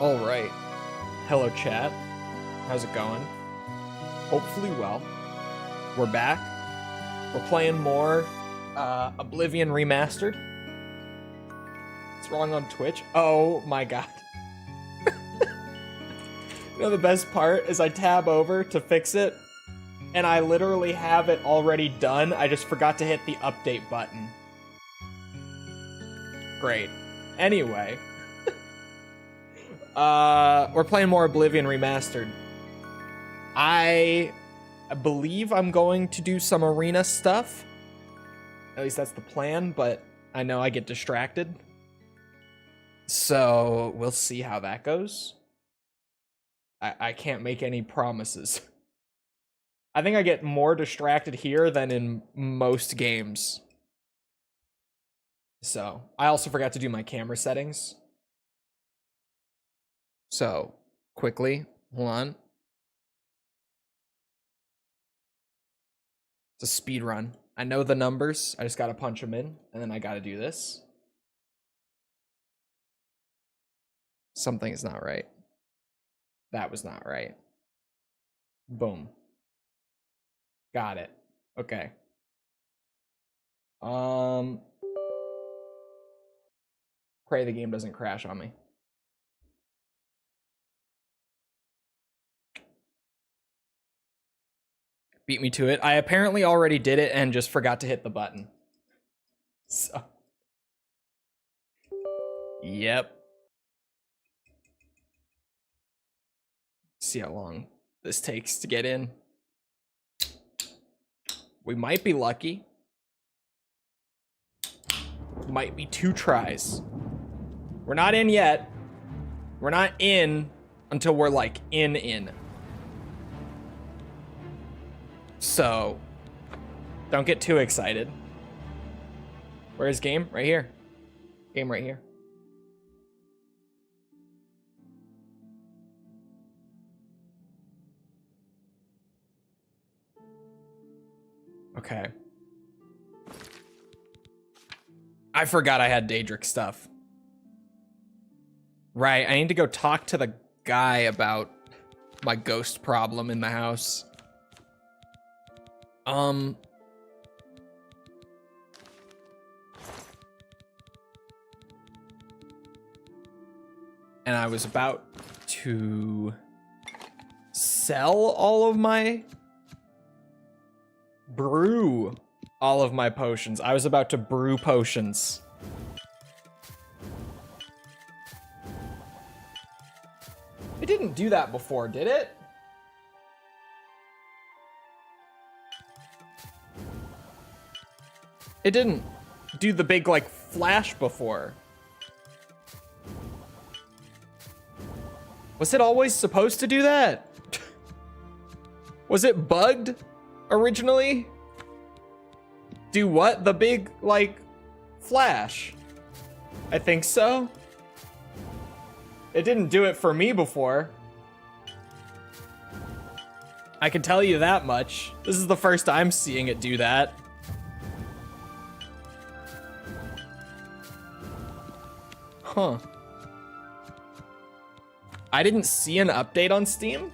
All right. Hello, chat. How's it going? Hopefully well. We're back. We're playing more Oblivion Remastered. What's wrong on Twitch? Oh my god. You know the best part is I tab over to fix it, and I literally have it already done. I just forgot to hit the update button. Great. Anyway. We're playing more Oblivion Remastered. I believe I'm going to do some arena stuff. At least that's the plan, but I know I get distracted. So we'll see how that goes. I can't make any promises. I think I get more distracted here than in most games. So, I also forgot to do my camera settings. So, quickly, hold on. It's a speed run. I know the numbers. I just gotta punch them in, and then I gotta do this. Something is not right. That was not right. Boom. Got it. Okay. Pray the game doesn't crash on me. Beat me to it. I apparently already did it and just forgot to hit the button. So. Yep. See how long this takes to get in. We might be lucky. Might be 2 tries. We're not in yet. We're not in until we're like in. So, don't get too excited. Where's game? Right here. Game right here. Okay. I forgot I had Daedric stuff. Right, I need to go talk to the guy about my ghost problem in the house. And I was about to sell all of my brew all of my potions. I was about to brew potions. It didn't do that before, did it? It didn't do the big, like, flash before. Was it always supposed to do that? Was it bugged originally? Do what? The big, like, flash? I think so. It didn't do it for me before. I can tell you that much. This is the first I'm seeing it do that. Huh. I didn't see an update on Steam.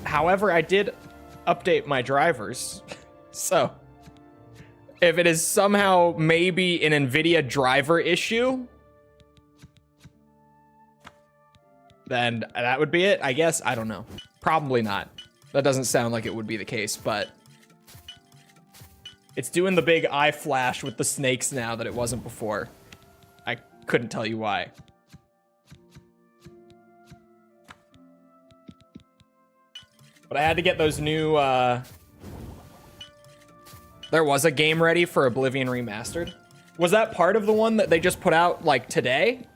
However, I did update my drivers. So, if it is somehow maybe an NVIDIA driver issue, then that would be it, I guess. I don't know. Probably not. That doesn't sound like it would be the case, but it's doing the big eye flash with the snakes now that it wasn't before. I couldn't tell you why. But I had to get those new, there was a game ready for Oblivion Remastered. Was that part of the one that they just put out, like, today?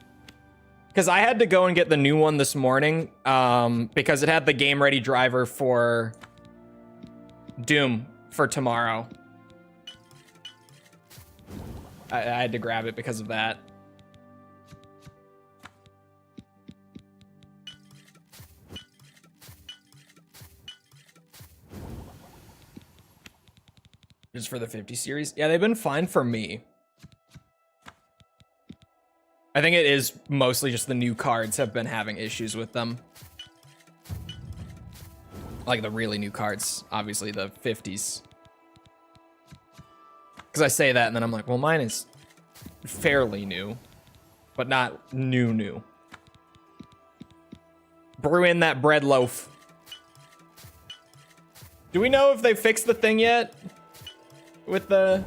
Because I had to go and get the new one this morning, because it had the game ready driver for Doom for tomorrow. I had to grab it because of that. Just for the 50 series? Yeah, they've been fine for me. I think it is mostly just the new cards have been having issues with them. Like the really new cards, obviously the 50s. Because I say that and then I'm like, well, mine is fairly new, but not new. Brew in that bread loaf. Do we know if they fixed the thing yet? With the...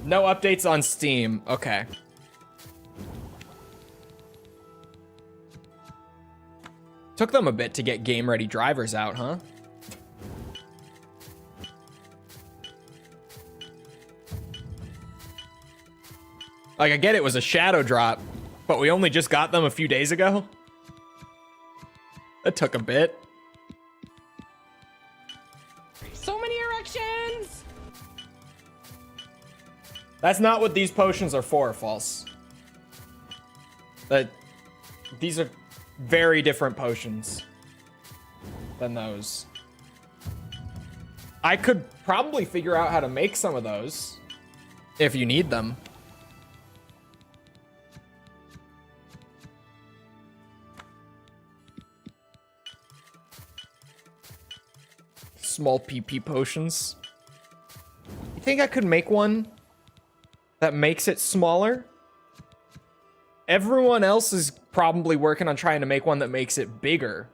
No updates on Steam. Okay. Took them a bit to get game-ready drivers out, huh? Like, I get it was a shadow drop, but we only just got them a few days ago? That took a bit. So many erections! That's not what these potions are for, False. These are very different potions than those. I could probably figure out how to make some of those if you need them. Small PP potions. You think I could make one that makes it smaller? Everyone else is probably working on trying to make one that makes it bigger.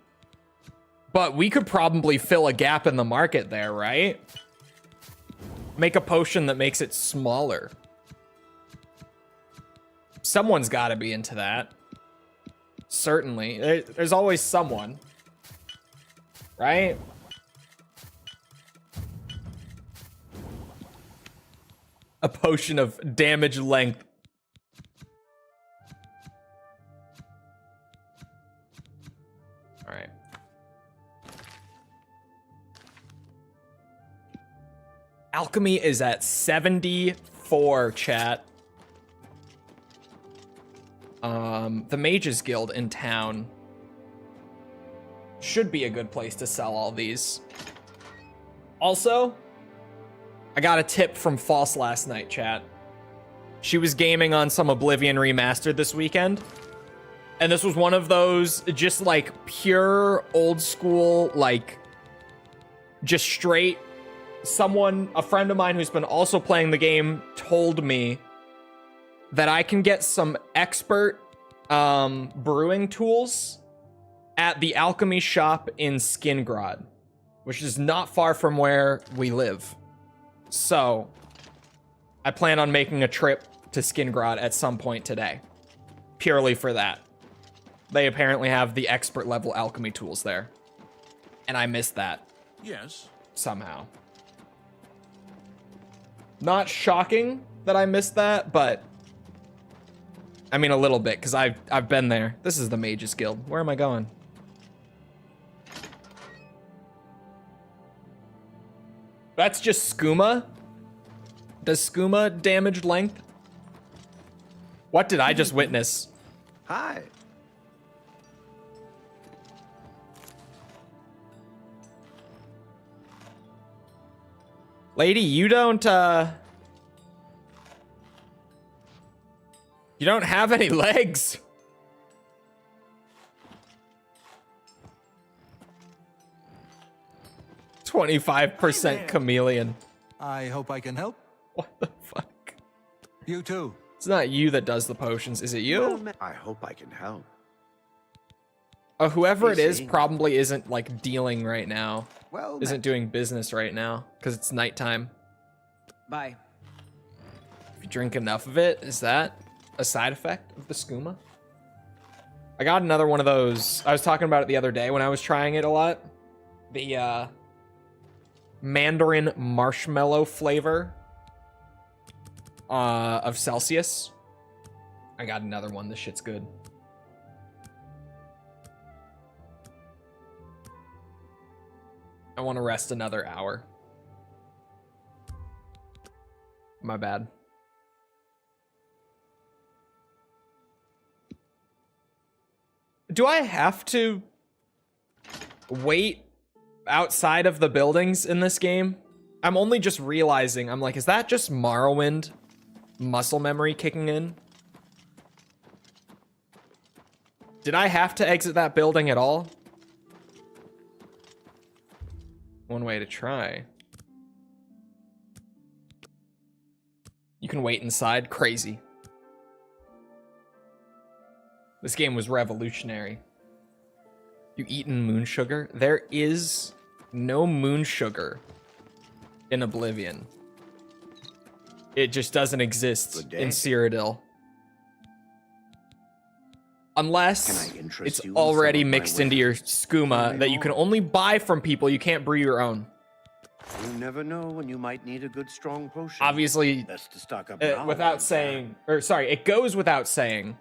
But we could probably fill a gap in the market there, right? Make a potion that makes it smaller. Someone's got to be into that. Certainly. There's always someone. Right? A potion of damage length. All right. Alchemy is at 74, chat. The Mages Guild in town should be a good place to sell all these. Also, I got a tip from False last night, chat. She was gaming on some Oblivion Remastered this weekend. And this was one of those just like pure old school, like just straight. A friend of mine who's been also playing the game told me that I can get some expert brewing tools at the alchemy shop in Skingrad, which is not far from where we live. So I plan on making a trip to Skingrad at some point today, purely for that. They apparently have the expert level alchemy tools there, and I missed that. Yes. Somehow. Not shocking that I missed that, but I mean a little bit, because I've been there. This is the Mages Guild. Where am I going? That's just skooma? Does skooma damage length? What did I just witness? Hi. Lady, you don't have any legs. "25% chameleon." I hope I can help. What the fuck? You too. It's not you that does the potions, is it you? I hope I can help. Whoever it is Easy. probably isn't like dealing right now. Well, Isn't doing business right now because it's nighttime. Bye. If you drink enough of it, is that a side effect of the skooma? I got another one of those. I was talking about it the other day when I was trying it a lot. The Mandarin marshmallow flavor of Celsius. I got another one. This shit's good. I want to rest another hour. My bad. Do I have to wait outside of the buildings in this game? I'm only just realizing, I'm like, is that just Morrowind muscle memory kicking in? Did I have to exit that building at all? One way to try. You can wait inside. Crazy. This game was revolutionary. You eaten moon sugar? There is no moon sugar in Oblivion. It just doesn't exist in Cyrodiil. Unless it's already mixed into your skooma that you can only buy from people. You can't brew your own. You never know when you might need a good strong potion. Obviously, Best to stock up now. without saying, or sorry, it goes without saying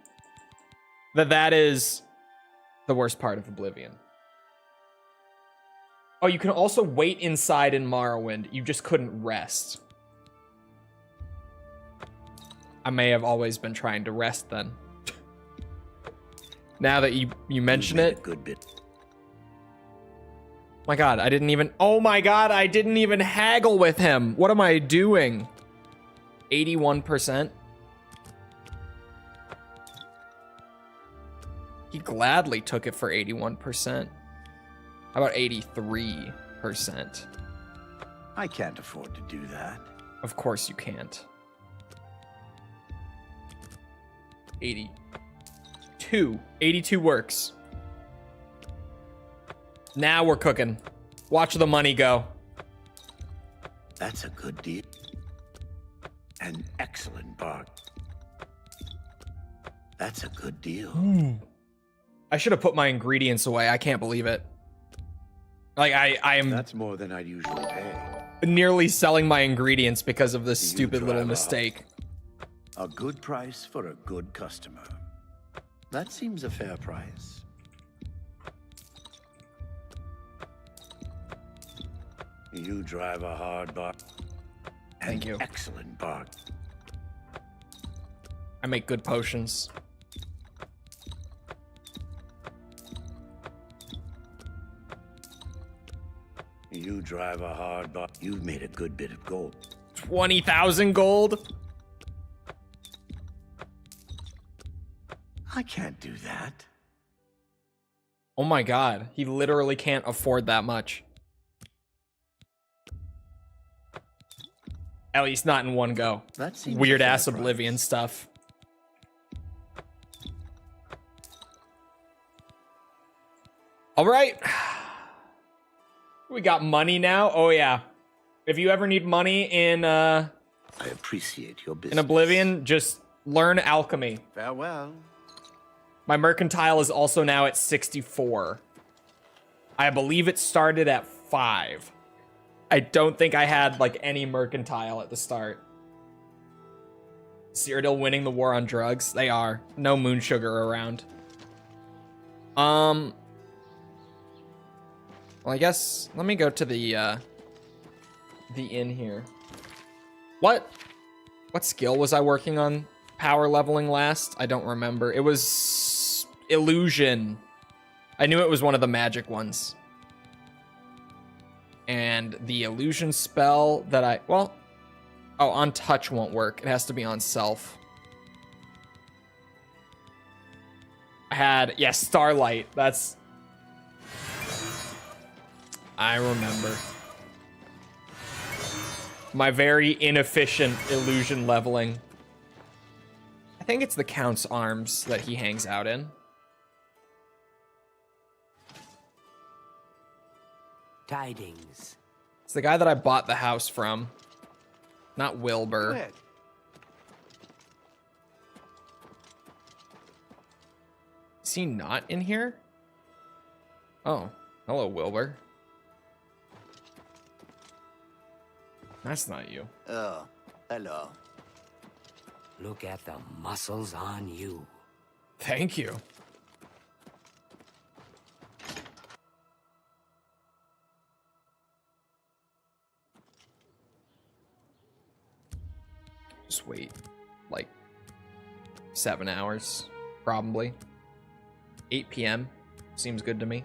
that that is the worst part of Oblivion. Oh, you can also wait inside in Morrowind. You just couldn't rest. I may have always been trying to rest then. Now that you mention it. Good bit. My God, I didn't even. Oh my God, I didn't even haggle with him. What am I doing? 81%. He gladly took it for 81%. How about 83%? I can't afford to do that. Of course you can't. 82. 82 works. Now we're cooking. Watch the money go. That's a good deal. An excellent bargain. That's a good deal. I should have put my ingredients away. I can't believe it. Like, I am That's more than I'd usually pay. nearly selling my ingredients because of this You stupid little drive off. mistake. A good price for a good customer. That seems a fair price. You drive a hard bargain. Thank you. Excellent bargain. I make good potions. You drive a hard bargain. You've made a good bit of gold. 20,000 gold? I can't do that. Oh my God, he literally can't afford that much. At least not in one go. That seems Weird a fair ass price. Oblivion stuff. All right. We got money now. Oh yeah. If you ever need money in I appreciate your business. Oblivion, just learn alchemy. Farewell. My mercantile is also now at 64. I believe it started at 5. I don't think I had like any mercantile at the start. Cyrodiil winning the war on drugs. They are. No moon sugar around. Well, I guess let me go to the inn here. What skill was I working on power leveling last? I don't remember. It was illusion. I knew it was one of the magic ones. And the illusion spell that oh, on touch won't work. It has to be on self. I had, yeah, Starlight. I remember. My very inefficient illusion leveling. I think it's the Count's arms that he hangs out in. Tidings. It's the guy that I bought the house from. Not Wilbur. Is he not in here? Oh, hello, Wilbur. That's not you. Oh, hello. Look at the muscles on you. Thank you. Just wait, like 7 hours, probably. 8 p.m. seems good to me.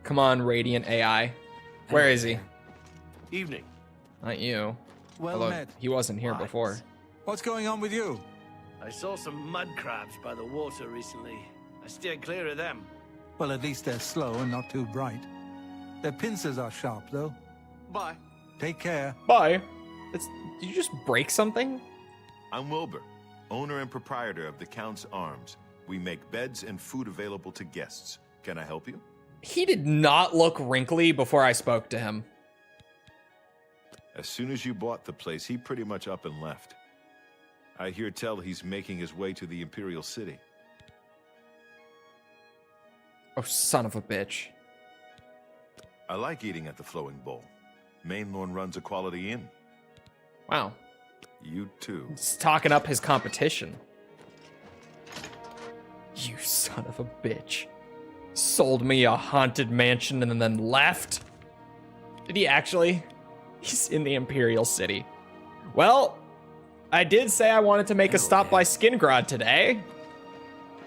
Come on, Radiant AI. Where is he? Evening. Not you. Well Although met. he wasn't here Right. before. What's going on with you? I saw some mud crabs by the water recently. I steered clear of them. Well, at least they're slow and not too bright. Their pincers are sharp, though. Bye. Take care. Bye. Did you just break something? I'm Wilbur, owner and proprietor of the Count's Arms. We make beds and food available to guests. Can I help you? He did not look wrinkly before I spoke to him. As soon as you bought the place, he pretty much up and left. I hear tell he's making his way to the Imperial City. Oh, son of a bitch. I like eating at the Flowing Bowl. Mainlorn runs a quality inn. Wow. You too. He's talking up his competition. You son of a bitch. Sold me a haunted mansion and then left? Did he actually? He's in the Imperial City. Well, I did say I wanted to make a stop by Skingrad today.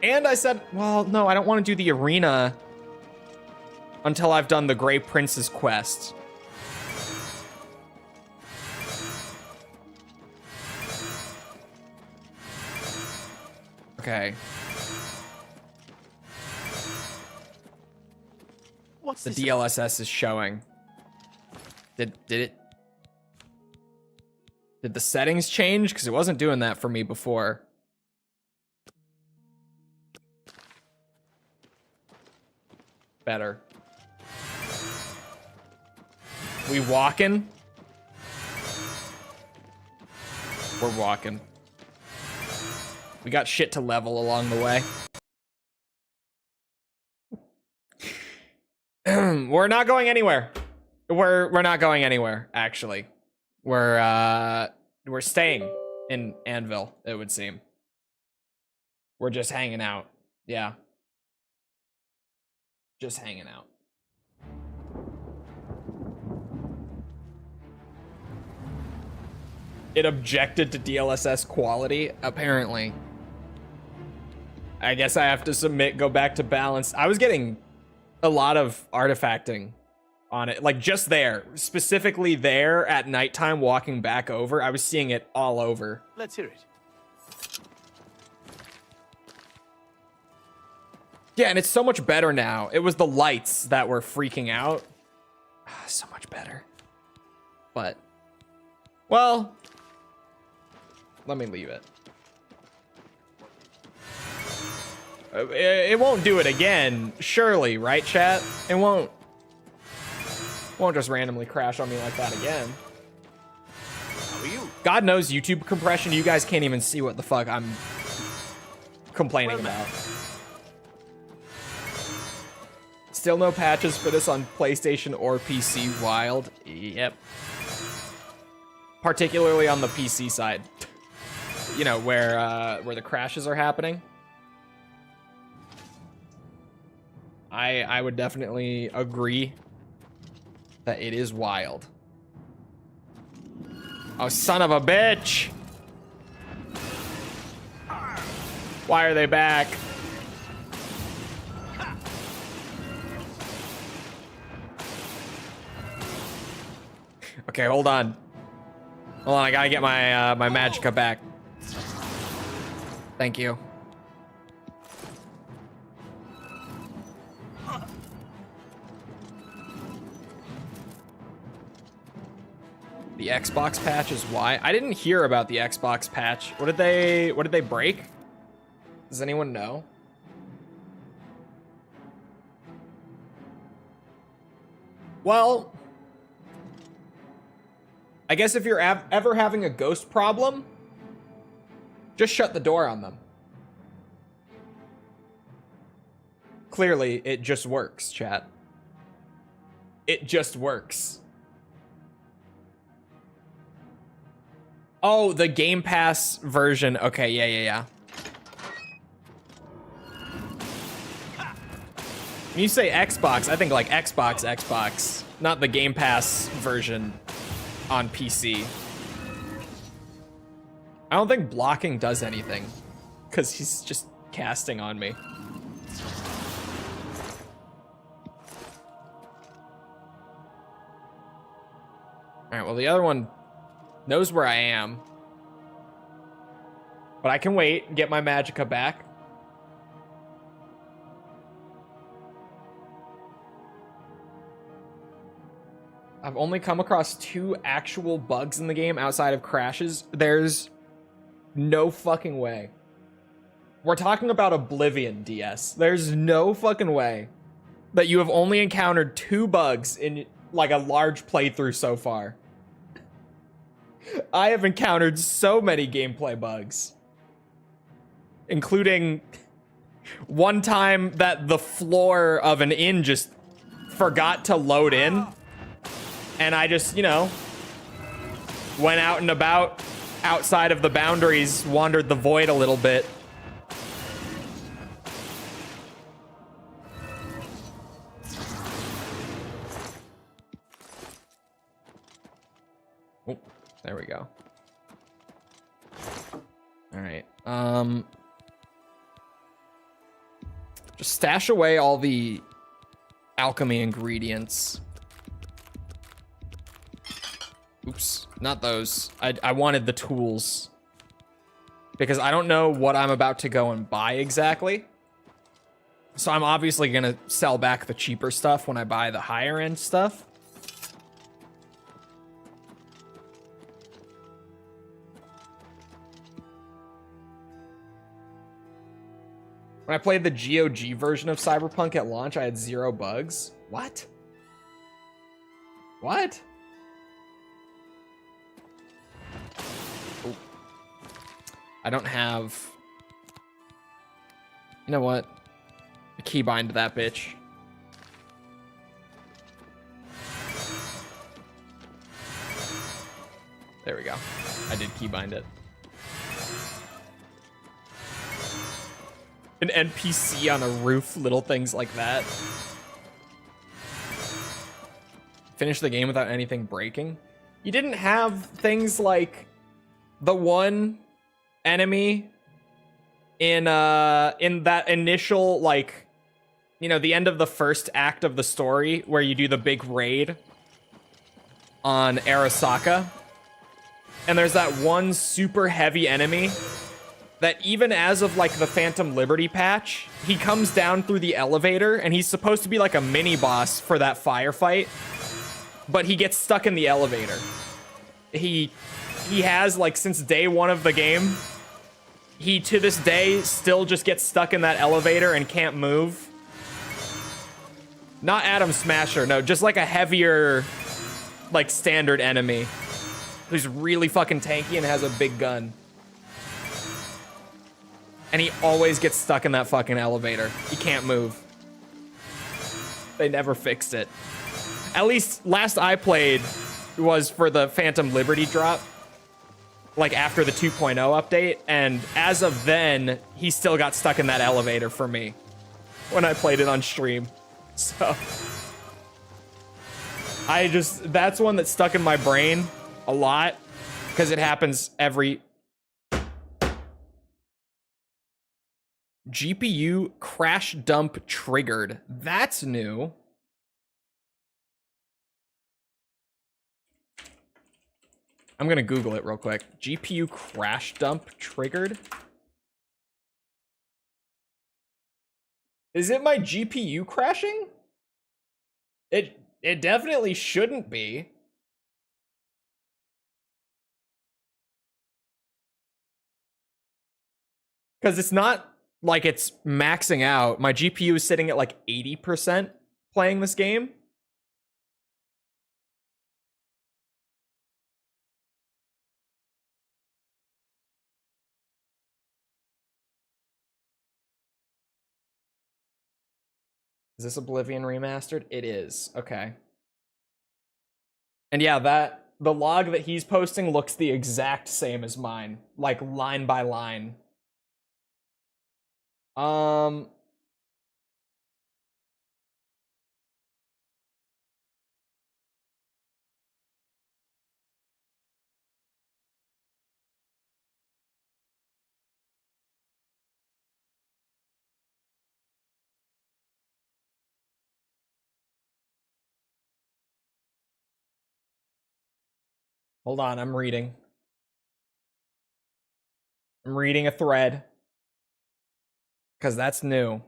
And I said, well, no, I don't want to do the arena until I've done the Grey Prince's quest. Okay. What's The this? DLSS is showing. Did the settings change? Because it wasn't doing that for me before. Better. We walking? We're walking. We got shit to level along the way. We're not going anywhere. We're not going anywhere, actually. We're staying in Anvil, it would seem. We're just hanging out. Yeah. Just hanging out. It objected to DLSS quality, apparently. I guess I have to submit, go back to balance. I was getting a lot of artifacting on it, like just there, specifically there at nighttime walking back over. I was seeing it all over. Let's hear it. Yeah, and it's so much better now. It was the lights that were freaking out. So much better. But, well, let me leave it. It won't do it again, surely, right, chat? It won't just randomly crash on me like that again. How are you? God knows YouTube compression, you guys can't even see what the fuck I'm complaining about. Still no patches for this on PlayStation or PC. Wild. Yep. Particularly on the PC side. You know, where the crashes are happening. I would definitely agree that it is wild. Oh, son of a bitch! Why are they back? Okay, hold on. Hold on, I gotta get my my magicka back. Thank you. The Xbox patch is why. I didn't hear about the Xbox patch. What did they break? Does anyone know? Well, I guess if you're ever having a ghost problem, just shut the door on them. Clearly, it just works, chat. It just works. Oh, the Game Pass version. Okay, yeah. When you say Xbox, I think like Xbox, not the Game Pass version on PC. I don't think blocking does anything, because he's just casting on me. Alright, well, the other one knows where I am. But I can wait and get my magicka back. I've only come across 2 actual bugs in the game outside of crashes. There's no fucking way. We're talking about Oblivion, DS. There's no fucking way that you have only encountered 2 bugs in like a large playthrough so far. I have encountered so many gameplay bugs, including one time that the floor of an inn just forgot to load in, and I just, you know, went out and about outside of the boundaries, wandered the void a little bit. Oh, there we go. All right. Just stash away all the alchemy ingredients. Oops, not those. I wanted the tools. Because I don't know what I'm about to go and buy exactly. So I'm obviously gonna sell back the cheaper stuff when I buy the higher end stuff. When I played the GOG version of Cyberpunk at launch, I had 0 bugs. What? What? Oh. I don't have... You know what? A keybind to that bitch. There we go. I did keybind it. An NPC on a roof, little things like that. Finish the game without anything breaking. You didn't have things like the one enemy in that initial, like, you know, the end of the first act of the story where you do the big raid on Arasaka. And there's that one super heavy enemy that even as of like the Phantom Liberty patch, he comes down through the elevator and he's supposed to be like a mini boss for that firefight, but he gets stuck in the elevator. He has, like, since day 1 of the game, he to this day still just gets stuck in that elevator and can't move. Not Atom Smasher, no, just like a heavier, like, standard enemy who's really fucking tanky and has a big gun. And he always gets stuck in that fucking elevator. He can't move. They never fixed it. At least last I played was for the Phantom Liberty drop, like after the 2.0 update, and as of then, he still got stuck in that elevator for me when I played it on stream. So that's one that's stuck in my brain a lot because it happens every... GPU crash dump triggered. That's new. I'm gonna Google it real quick. GPU crash dump triggered. Is it my GPU crashing? It definitely shouldn't be. Because it's not like it's maxing out. My GPU is sitting at like 80% playing this game. Is this Oblivion Remastered? It is. Okay. And yeah, the log that he's posting looks the exact same as mine, like line by line. Hold on, I'm reading. I'm reading a thread. Because that's new.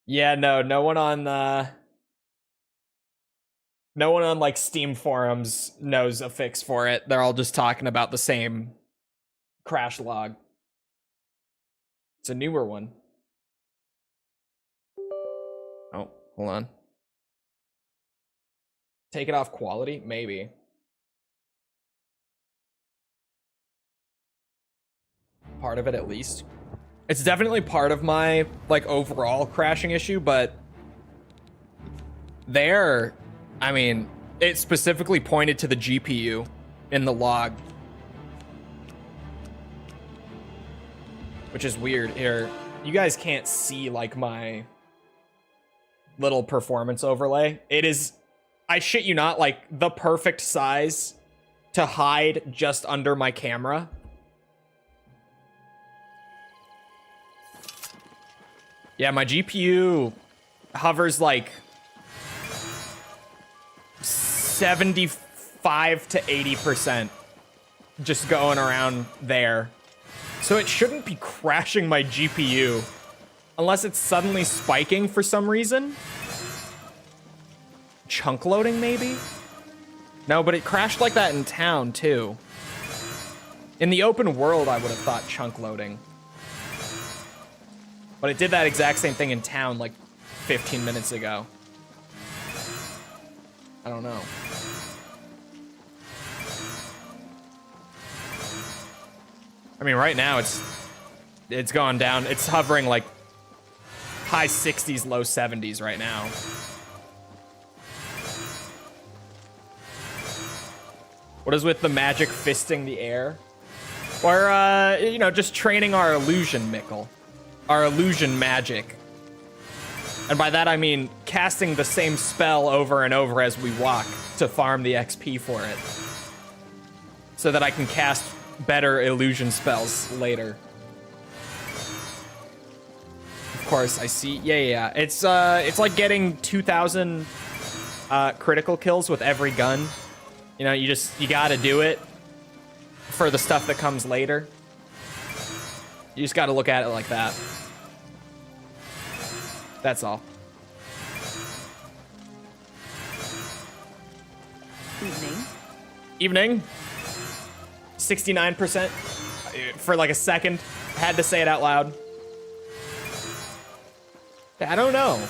Yeah, no one on no one on like Steam forums knows a fix for it. They're all just talking about the same crash log. It's a newer one. Oh, hold on. Take it off quality? Maybe. Part of it at least. It's definitely part of my like overall crashing issue, but there, I mean, it specifically pointed to the GPU in the log. Which is weird. Here, you guys can't see like my little performance overlay. It is, I shit you not, like the perfect size to hide just under my camera. Yeah, my GPU hovers like 75 to 80%, just going around there. So it shouldn't be crashing my GPU unless it's suddenly spiking for some reason. Chunk loading, maybe? No, but it crashed like that in town, too. In the open world, I would have thought chunk loading. But it did that exact same thing in town like 15 minutes ago. I don't know. I mean, right now it's gone down. It's hovering like high 60s, low 70s right now. What is with the magic fisting the air? Or, you know, just training our illusion, Mickle. Our illusion magic. And by that I mean casting the same spell over and over as we walk to farm the XP for it. So that I can cast better illusion spells later. Of course, I see. Yeah. It's like getting 2,000 critical kills with every gun. You know, you gotta do it for the stuff that comes later. You just gotta look at it like that. That's all. Evening. 69%. For like a second. Had to say it out loud. I don't know.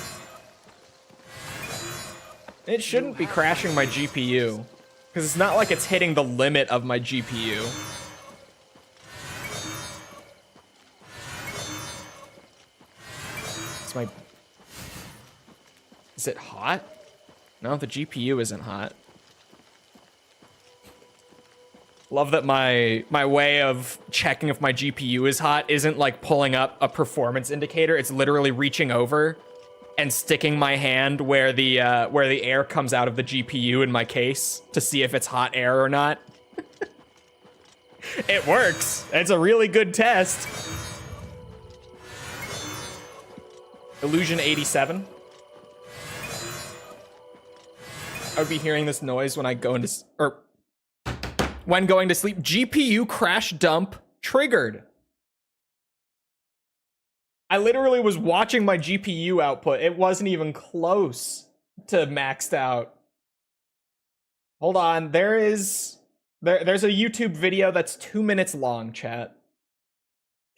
It shouldn't be crashing my GPU. Because it's not like it's hitting the limit of my GPU. It's my... Is it hot? No, the GPU isn't hot. Love that my way of checking if my GPU is hot isn't like pulling up a performance indicator. It's literally reaching over and sticking my hand where the air comes out of the GPU in my case to see if it's hot air or not. It works. It's a really good test. Illusion 87. I would be hearing this noise when I go into when going to sleep. GPU crash dump triggered. I literally was watching my GPU output. It wasn't even close to maxed out. Hold on, there's a YouTube video that's 2 minutes long, chat.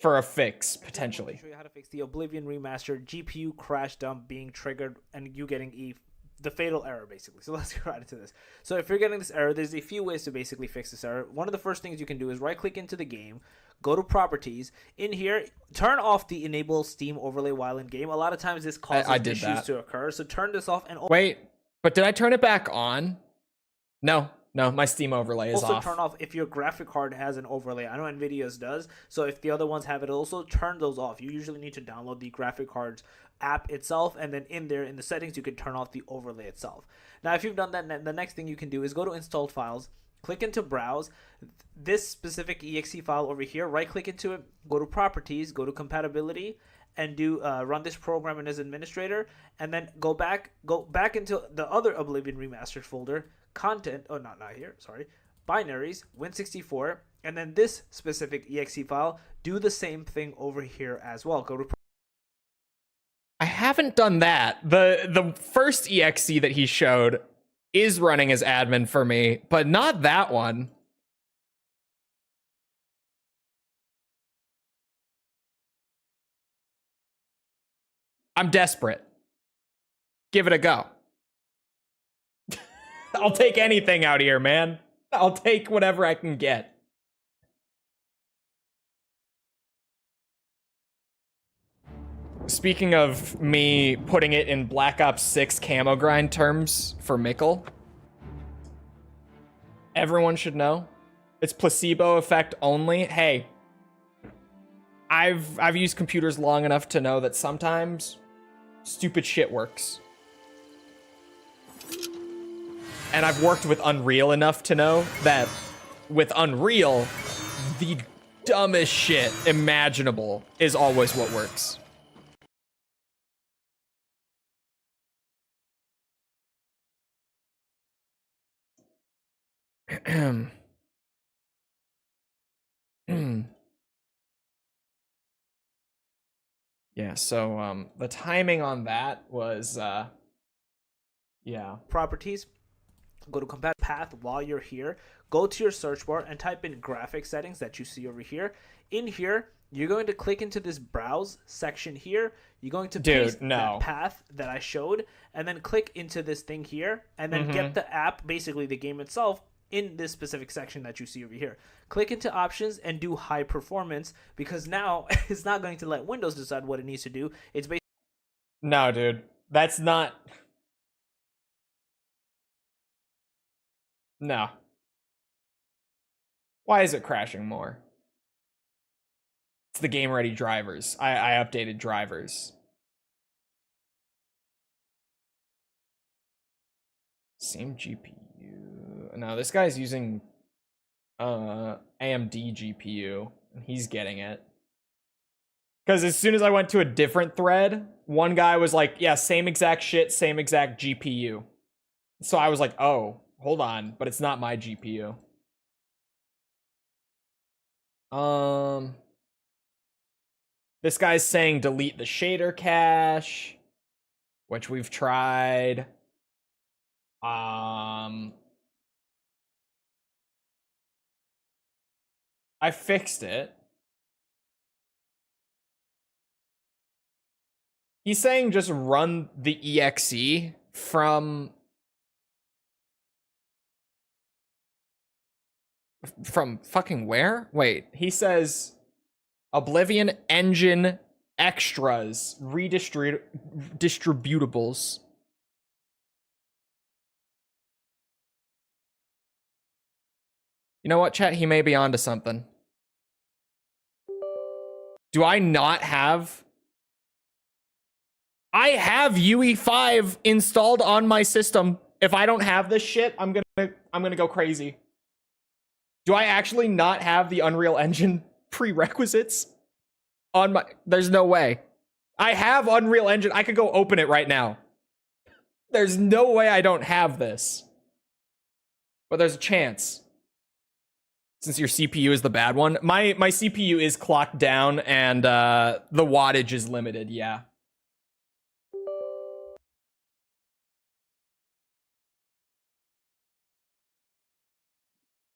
For a fix, potentially. I'll show you how to fix the Oblivion Remastered GPU crash dump being triggered and you getting the fatal error, basically. So let's get right into this. So if you're getting this error, there's a few ways to basically fix this error. One of the first things you can do is right click into the game, go to properties. In here, turn off the enable Steam overlay while in game. A lot of times this causes issues to occur. So turn this off and wait, but did I turn it back on? No, No, my Steam overlay is also off. turn off if your graphic card has an overlay. I know Nvidia's does, so if the other ones have it, also turn those off. You usually need to download the graphic card's app itself, and then in there in the settings you can turn off the overlay itself. Now if you've done that, the next thing you can do is go to installed files, click into browse this specific exe file over here, right click into it, go to properties, go to compatibility, and do run this program as administrator, and then go back into the other Oblivion Remastered folder, content, oh not here, sorry, binaries, Win64, and then this specific exe file, do the same thing over here as well. Go to I haven't done that. The first exe that he showed is running as admin for me, but not that one. I'm desperate. Give it a go. I'll take anything out here, man. I'll take whatever I can get. Speaking of me putting it in Black Ops 6 camo grind terms for Mikkel, everyone should know it's placebo effect only. Hey, I've used computers long enough to know that sometimes stupid shit works. And I've worked with Unreal enough to know that with Unreal, the dumbest shit imaginable is always what works. Yeah, so the timing on that was yeah. properties, go to compat path. While you're here, go to your search bar and type in graphic settings that you see over here. In here, you're going to click into this browse section here. You're going to paste that path that I showed, and then click into this thing here, and then get the app, basically the game itself, in this specific section that you see over here. Click into options and do high performance, because now it's not going to let Windows decide what it needs to do. It's basically no, dude. That's not. No. Why is it crashing more? It's the game ready drivers. I updated drivers. Same GPU. No, this guy's using AMD GPU, and he's getting it. Because as soon as I went to a different thread, one guy was like, yeah, same exact shit, same exact GPU. So I was like, oh, hold on, but it's not my GPU. This guy's saying delete the shader cache, which we've tried. I fixed it. He's saying just run the exe from fucking where? Wait, he says Oblivion engine extras redistributables. You know what, chat? He may be onto something. Do I not have? I have UE5 installed on my system. If I don't have this shit, I'm gonna go crazy. Do I actually not have the Unreal Engine prerequisites on my? There's no way. I have Unreal Engine. I could go open it right now. There's no way I don't have this. But there's a chance. Since your CPU is the bad one. My CPU is clocked down and the wattage is limited, yeah.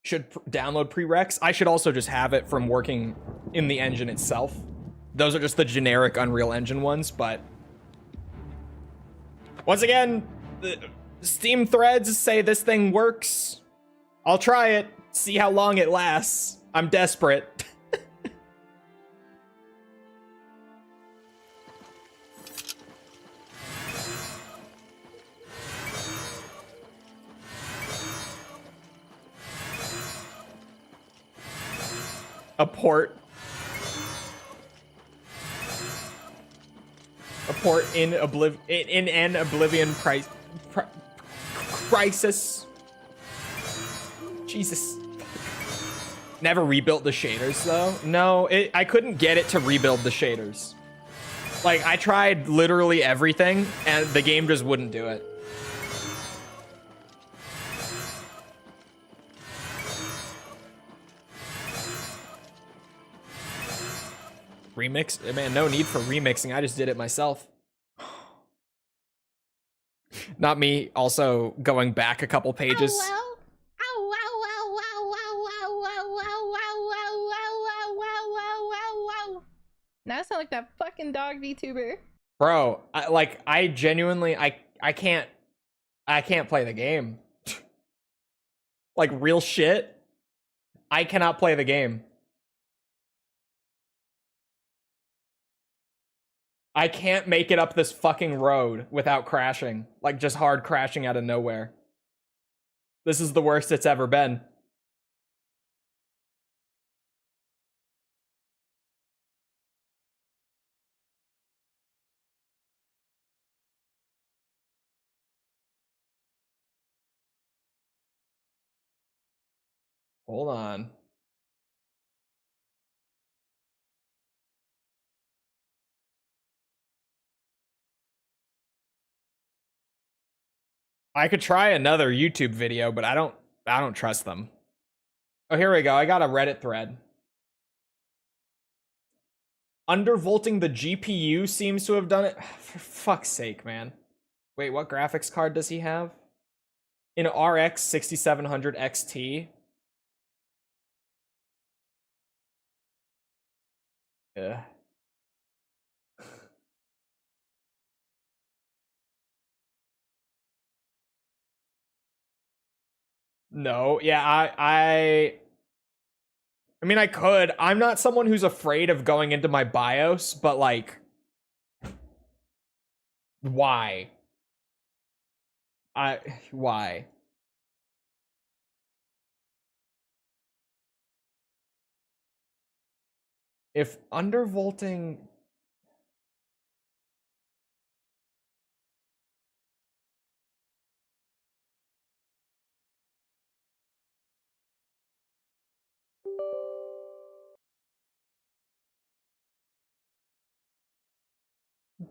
Should download prereqs. I should also just have it from working in the engine itself. Those are just the generic Unreal Engine ones, but once again, the Steam threads say this thing works. I'll try it, see how long it lasts. I'm desperate. a port in an Oblivion crisis. Jesus. Never rebuilt the shaders though. No, I couldn't get it to rebuild the shaders. Like, I tried literally everything and the game just wouldn't do it. Remix? Man, no need for remixing. I just did it myself. Not me also going back a couple pages. Now I sound like that fucking dog VTuber. Bro, I genuinely, I can't play the game. Like, real shit. I cannot play the game. I can't make it up this fucking road without crashing. Like, just hard crashing out of nowhere. This is the worst it's ever been. Hold on. I could try another YouTube video, but I don't trust them. Oh, here we go. I got a Reddit thread. Undervolting the GPU seems to have done it. For fuck's sake, man. Wait, what graphics card does he have? In RX 6700 XT. Ugh. No, yeah, I mean, I could. I'm not someone who's afraid of going into my BIOS, but like, why? Why? If undervolting...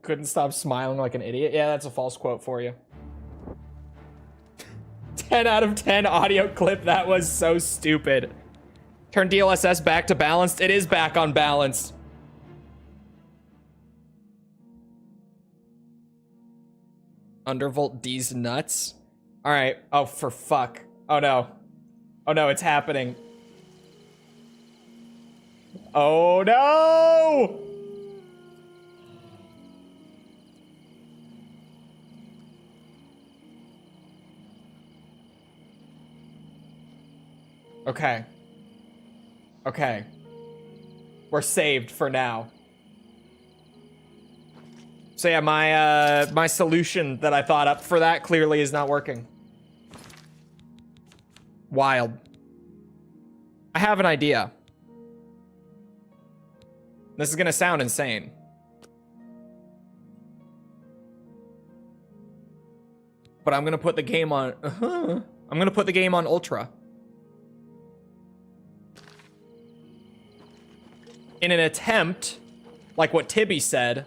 Couldn't stop smiling like an idiot. Yeah, that's a false quote for you. 10 out of 10 audio clip. That was so stupid. Turn DLSS back to balanced. It is back on balance. Undervolt D's nuts. All right. Oh, for fuck. Oh, no. Oh, no, it's happening. Oh, no! Okay. Okay. We're saved for now. So yeah, my solution that I thought up for that clearly is not working. Wild. I have an idea. This is gonna sound insane. But I'm gonna put the game on I'm gonna put the game on Ultra. In an attempt, like what Tibby said,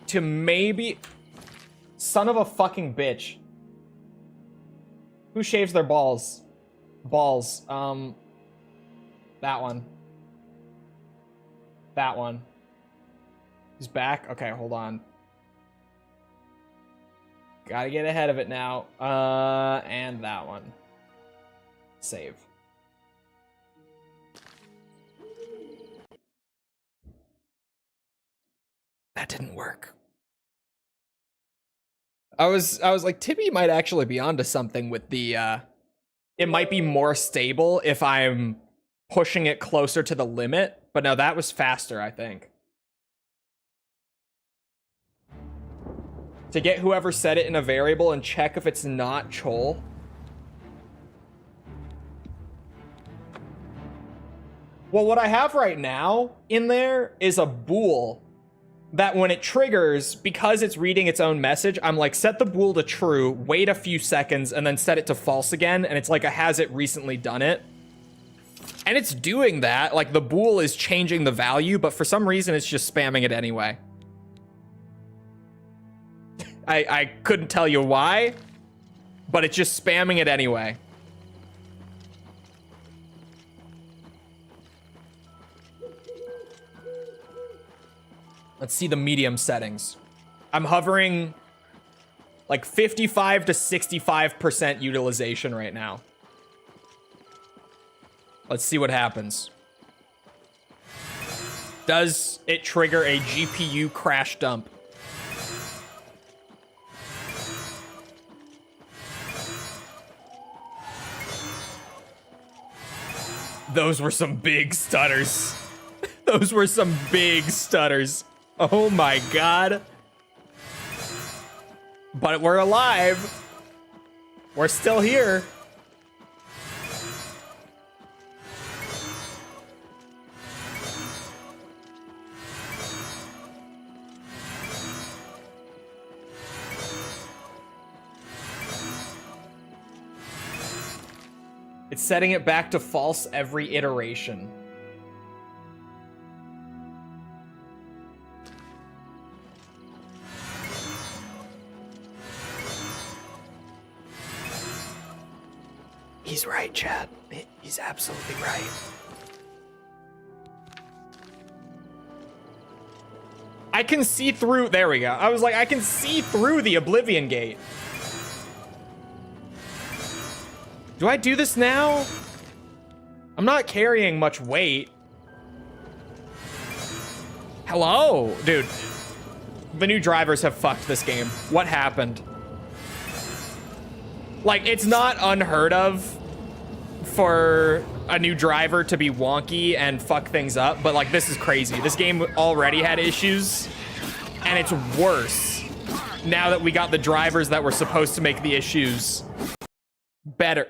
to maybe... Son of a fucking bitch. Who shaves their balls? Balls. That one. That one. He's back? Okay, hold on. Gotta get ahead of it now. And that one. Save. That didn't work. I was like, Tibby might actually be onto something with the, it might be more stable if I'm pushing it closer to the limit, but no, that was faster, I think. To get whoever set it in a variable and check if it's not Chole. Well, what I have right now in there is a bool that when it triggers, because it's reading its own message, I'm like, set the bool to true, wait a few seconds, and then set it to false again, and it's like a has it recently done it. And it's doing that, like the bool is changing the value, but for some reason it's just spamming it anyway. I couldn't tell you why, but it's just spamming it anyway. Let's see the medium settings. I'm hovering like 55 to 65% utilization right now. Let's see what happens. Does it trigger a GPU crash dump? Those were some big stutters. Those were some big stutters. Oh my god. But we're alive. We're still here. It's setting it back to false every iteration. He's right, Chad. He's absolutely right. I can see through. There we go. I was like, I can see through the Oblivion gate. Do I do this now? I'm not carrying much weight. Hello? Dude. The new drivers have fucked this game. What happened? Like, it's not unheard of for a new driver to be wonky and fuck things up, but like, this is crazy. This game already had issues, and it's worse now that we got the drivers that were supposed to make the issues better.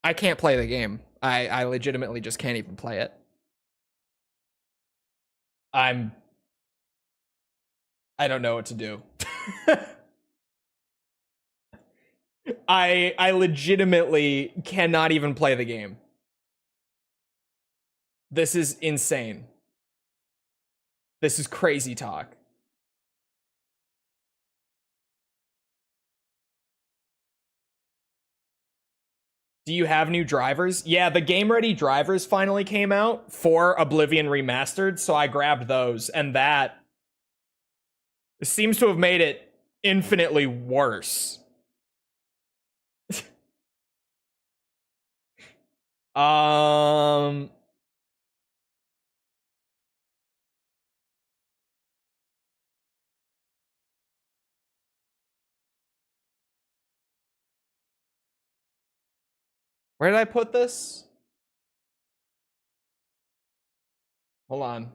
I can't play the game. I legitimately just can't even play it. I don't know what to do. I legitimately cannot even play the game. This is insane. This is crazy talk. Do you have new drivers? Yeah, the game ready drivers finally came out for Oblivion Remastered, so I grabbed those, and that seems to have made it infinitely worse. Where did I put this? Hold on.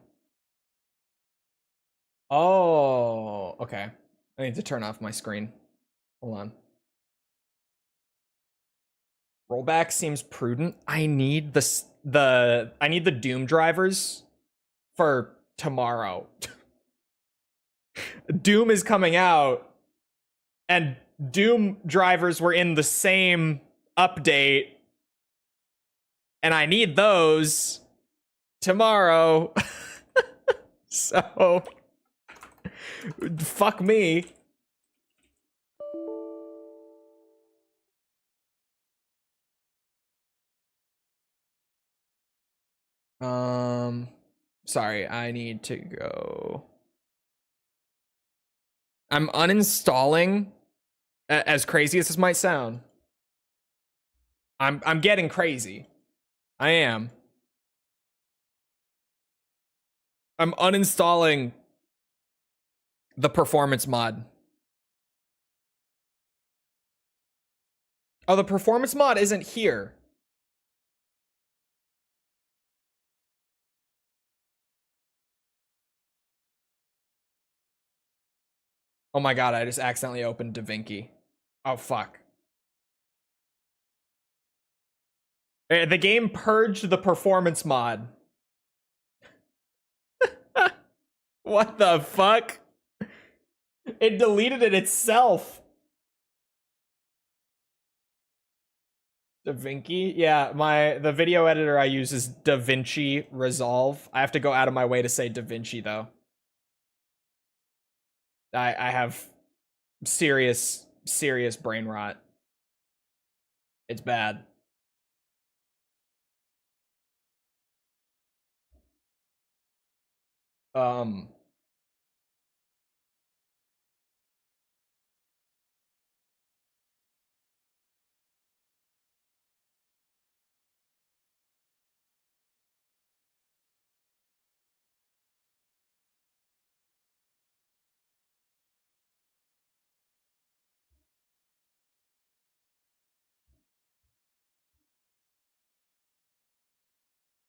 Oh, okay. I need to turn off my screen. Hold on. Rollback seems prudent. I need I need the Doom drivers for tomorrow. Doom is coming out, and Doom drivers were in the same update, and I need those tomorrow. So fuck me. Sorry, I need to go. I'm uninstalling, as crazy as this might sound. I'm getting crazy. I am. I'm uninstalling the performance mod. Oh, the performance mod isn't here. Oh my god, I just accidentally opened DaVinci. Oh fuck. The game purged the performance mod. What the fuck? It deleted it itself. DaVinci? Yeah, the video editor I use is DaVinci Resolve. I have to go out of my way to say DaVinci though. I have serious brain rot. It's bad.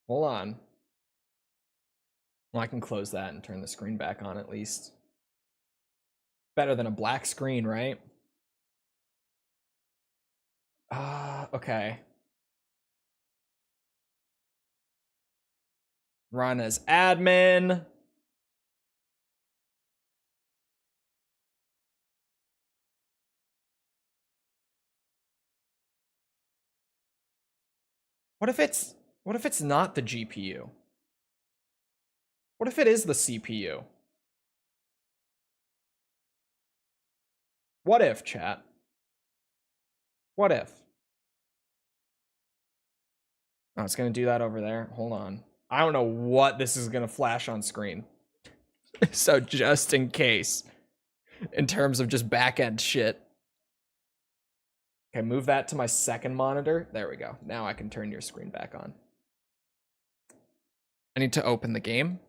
Hold on. Well, I can close that and turn the screen back on at least. Better than a black screen, right? Okay. Run as admin. What if it's not the GPU? What if it is the CPU? What if, chat? What if? Oh, it's gonna do that over there. Hold on. I don't know what this is gonna flash on screen. So just in case, in terms of just back-end shit. Okay, move that to my second monitor. There we go. Now I can turn your screen back on. I need to open the game.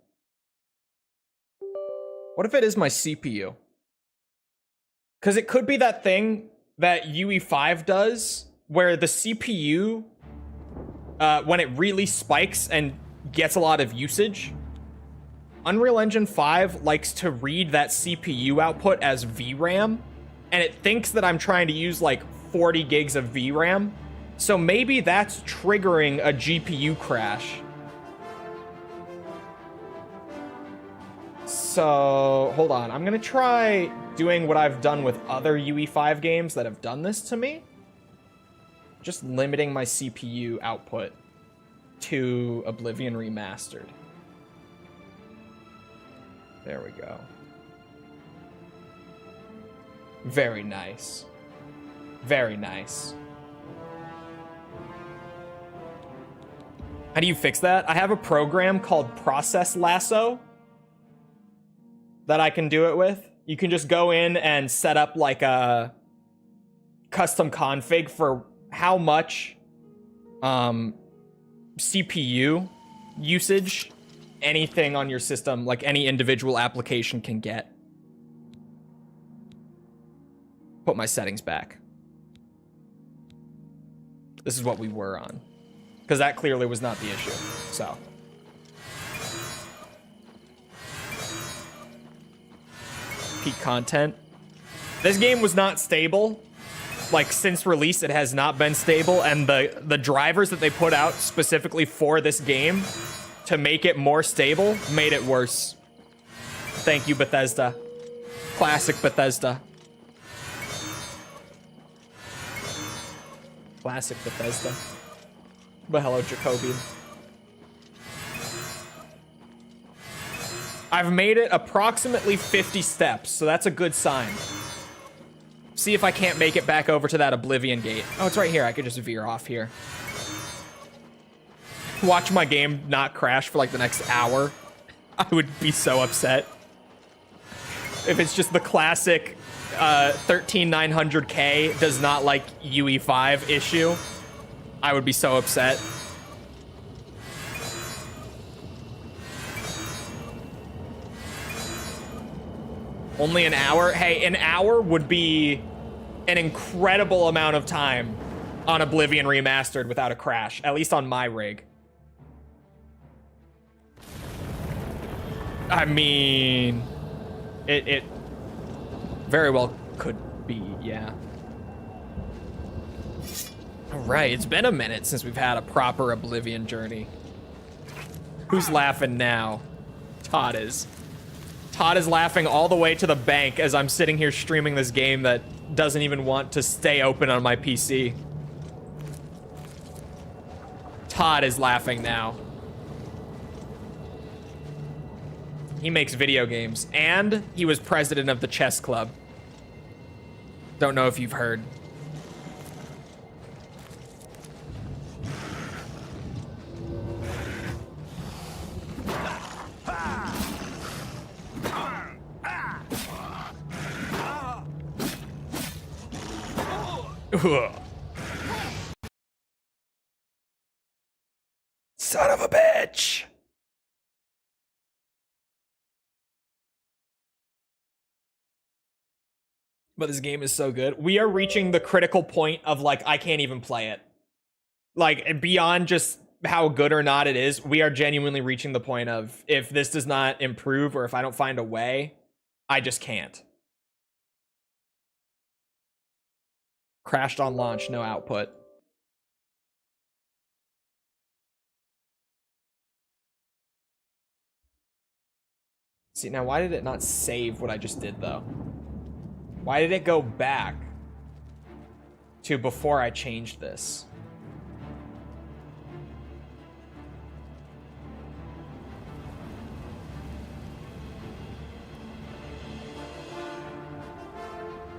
What if it is my CPU? Because it could be that thing that UE5 does, where the CPU, when it really spikes and gets a lot of usage, Unreal Engine 5 likes to read that CPU output as VRAM, and it thinks that I'm trying to use like 40 gigs of VRAM. So maybe that's triggering a GPU crash. So, hold on. I'm gonna try doing what I've done with other UE5 games that have done this to me. Just limiting my CPU output to Oblivion Remastered. There we go. Very nice. Very nice. How do you fix that? I have a program called Process Lasso that I can do it with. You can just go in and set up like a custom config for how much CPU usage anything on your system, like any individual application, can get. Put my settings back. This is what we were on, because that clearly was not the issue. So peak content. This game was not stable. Like, since release, it has not been stable, and the drivers that they put out specifically for this game to make it more stable made it worse. Thank you, Bethesda. Classic Bethesda. Classic Bethesda. But hello, Jacobian. I've made it approximately 50 steps, so that's a good sign. See if I can't make it back over to that Oblivion gate. Oh, it's right here. I could just veer off here. Watch my game not crash for like the next hour. I would be so upset. If it's just the classic 13900K does not like UE5 issue, I would be so upset. Only an hour? Hey, an hour would be an incredible amount of time on Oblivion Remastered without a crash, at least on my rig. I mean, it very well could be, yeah. Right, it's been a minute since we've had a proper Oblivion journey. Who's laughing now? Todd is. Todd is laughing all the way to the bank as I'm sitting here streaming this game that doesn't even want to stay open on my PC. Todd is laughing now. He makes video games, and he was president of the chess club. Don't know if you've heard. Son of a bitch. But this game is so good. We are reaching the critical point of, like, I can't even play it. Like, beyond just how good or not it is, we are genuinely reaching the point of, if this does not improve or if I don't find a way, I just can't. Crashed on launch, no output. See, now why did it not save what I just did, though? Why did it go back to before I changed this?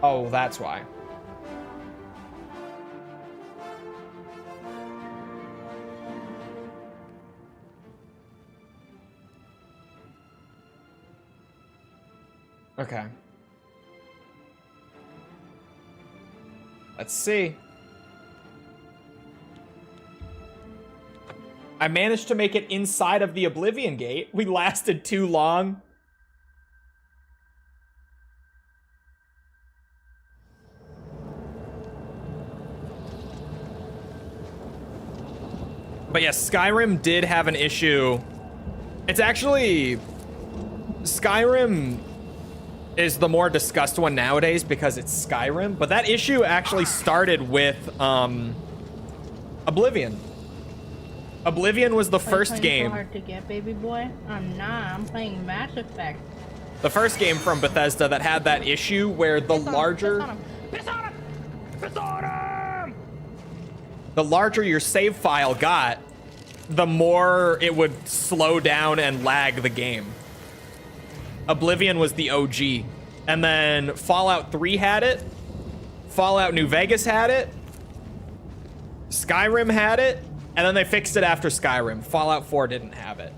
Oh, that's why. Okay. Let's see. I managed to make it inside of the Oblivion Gate. We lasted too long. But yes, Skyrim did have an issue. It's actually... Skyrim is the more discussed one nowadays because it's Skyrim, but that issue actually started with Oblivion. Oblivion was the first game. So hard to get, baby boy. I'm not. I'm playing Mass Effect. The first game from Bethesda that had that issue where the larger, the larger your save file got, the more it would slow down and lag the game. Oblivion was the OG. And then Fallout 3 had it. Fallout New Vegas had it. Skyrim had it. And then they fixed it after Skyrim. Fallout 4 didn't have it.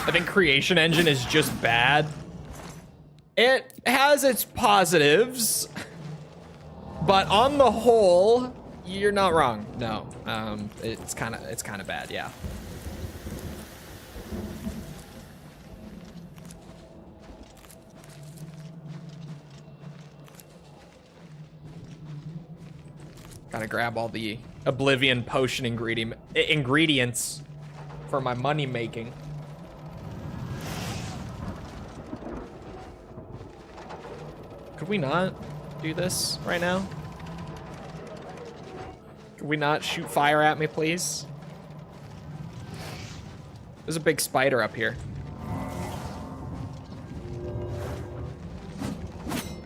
I think Creation Engine is just bad. It has its positives, but on the whole, you're not wrong. No, it's kind of bad, yeah. Gotta grab all the Oblivion potion ingredients for my money making. Could we not do this right now? Could we not shoot fire at me, please? There's a big spider up here.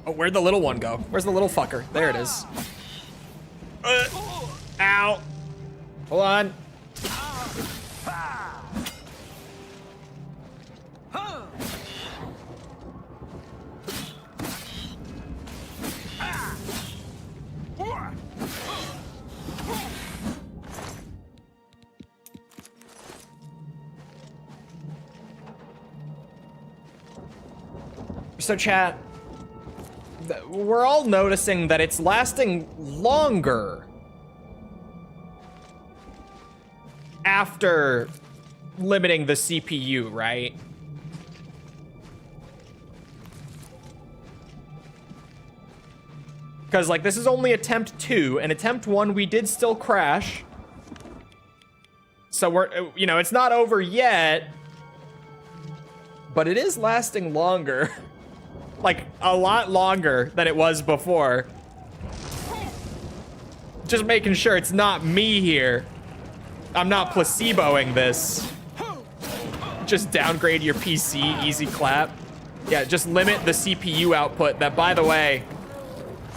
Oh, where'd the little one go? Where's the little fucker? There it is. Ow. Hold on. So chat, we're all noticing that it's lasting longer. after limiting the CPU, right? Because, like, this is only attempt 2, and attempt 1 we did still crash. So we're, you know, it's not over yet, but it is lasting longer. Like, a lot longer than it was before. Just making sure it's not me here. I'm not placeboing this. Just downgrade your PC, easy clap. Yeah, just limit the CPU output that, by the way,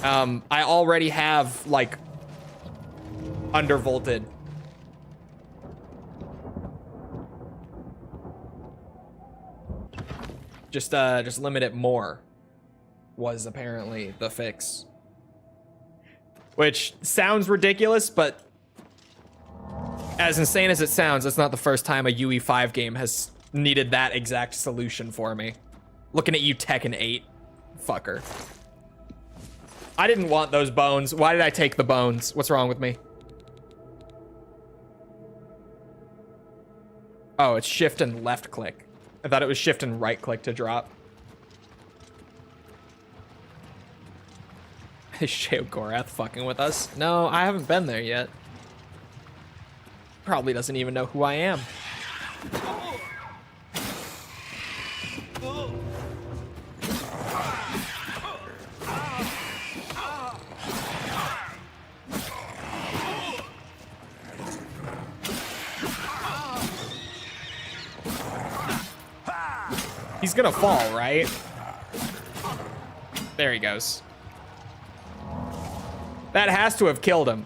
I already have, like, undervolted. Just limit it more was apparently the fix. Which sounds ridiculous, but as insane as it sounds, it's not the first time a UE5 game has needed that exact solution for me. Looking at you, Tekken 8, fucker. I didn't want those bones. Why did I take the bones? What's wrong with me? Oh, it's shift and left click. I thought it was shift and right click to drop. Is Sheo Gorath fucking with us? No, I haven't been there yet. Probably doesn't even know who I am. He's gonna fall, right? There he goes. That has to have killed him.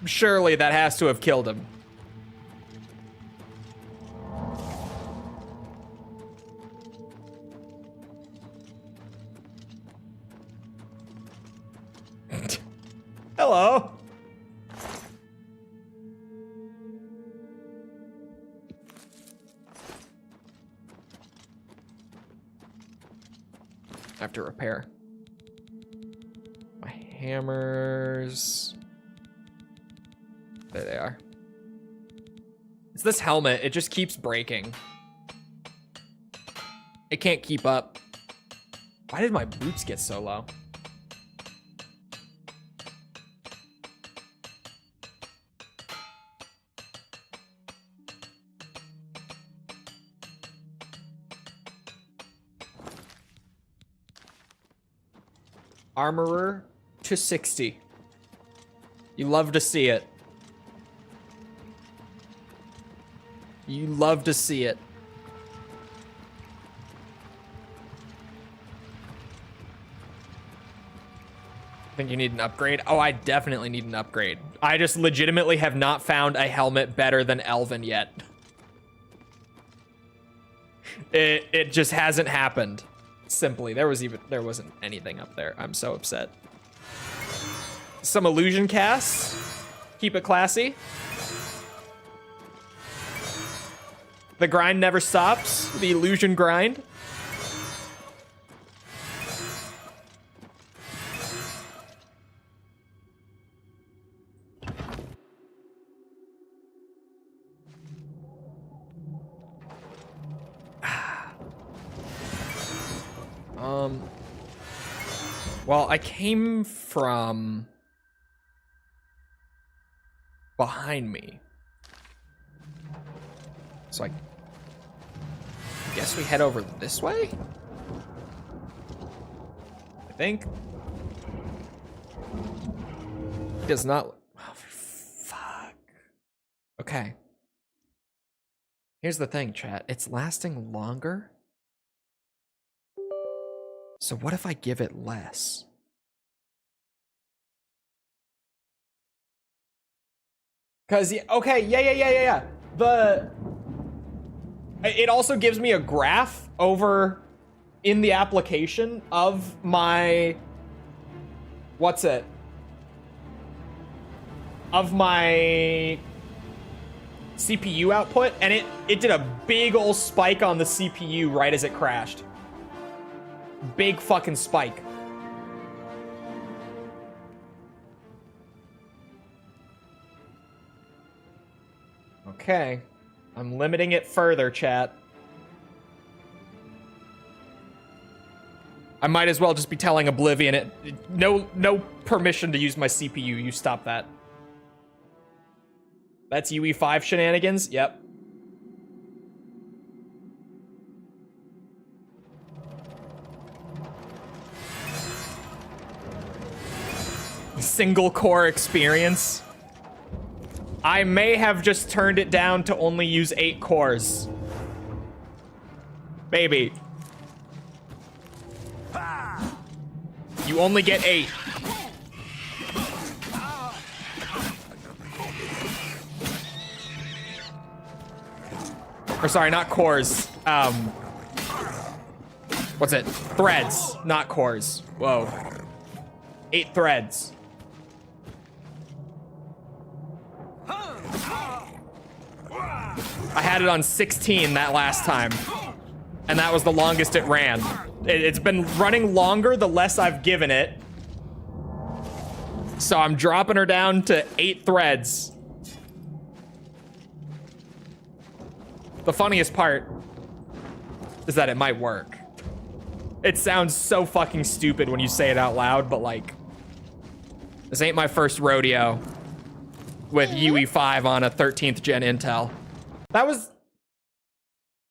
Surely that has to have killed him. Hello. I have to repair my hammers. There they are. It's this helmet. It just keeps breaking. It can't keep up. Why did my boots get so low? Armorer to 60. You love to see it. You love to see it. I think you need an upgrade. Oh, I definitely need an upgrade. I just legitimately have not found a helmet better than Elven yet. It just hasn't happened. Simply, there wasn't anything up there. I'm so upset. Some illusion casts. Keep it classy. The grind never stops. The illusion grind. Well, I came from behind me. So I guess we head over this way? I think. It does not. Oh, fuck. Okay. Here's the thing, chat. It's lasting longer. So what if I give it less? Cause okay, yeah. It also gives me a graph over in the application of my of my CPU output, and it did a big old spike on the CPU right as it crashed. Big fucking spike. Okay. I'm limiting it further, chat. I might as well just be telling Oblivion it. No permission to use my CPU. You stop that. That's UE5 shenanigans? Yep. Single core experience. I may have just turned it down to only use 8 cores. Baby. You only get 8. Or sorry, not cores. What's it? Threads, not cores. Whoa. 8 threads. I had it on 16 that last time. And that was the longest it ran. It's been running longer the less I've given it. So I'm dropping her down to 8 threads. The funniest part is that it might work. It sounds so fucking stupid when you say it out loud, but like, this ain't my first rodeo with UE5 on a 13th gen Intel. That was...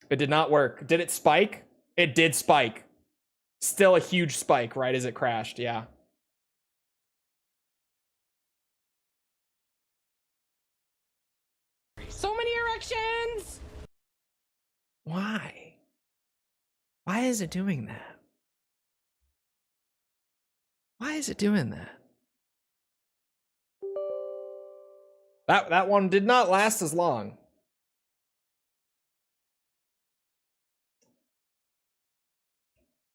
It did not work. Did it spike? It did spike. Still a huge spike right as it crashed, yeah. So many erections! Why? Why is it doing that? Why is it doing that? That one did not last as long.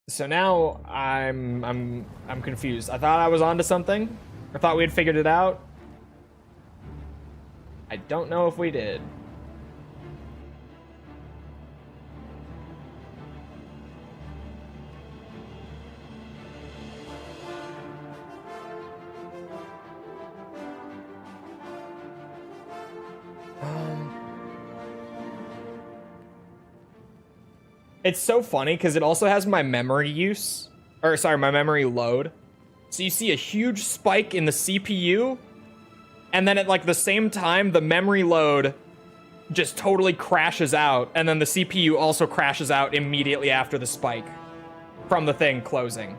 So now I'm confused. I thought I was onto something. I thought we had figured it out. I don't know if we did. It's so funny because it also has my memory use, or sorry, my memory load. So you see a huge spike in the CPU, and then at like the same time, the memory load just totally crashes out, and then the CPU also crashes out immediately after the spike from the thing closing.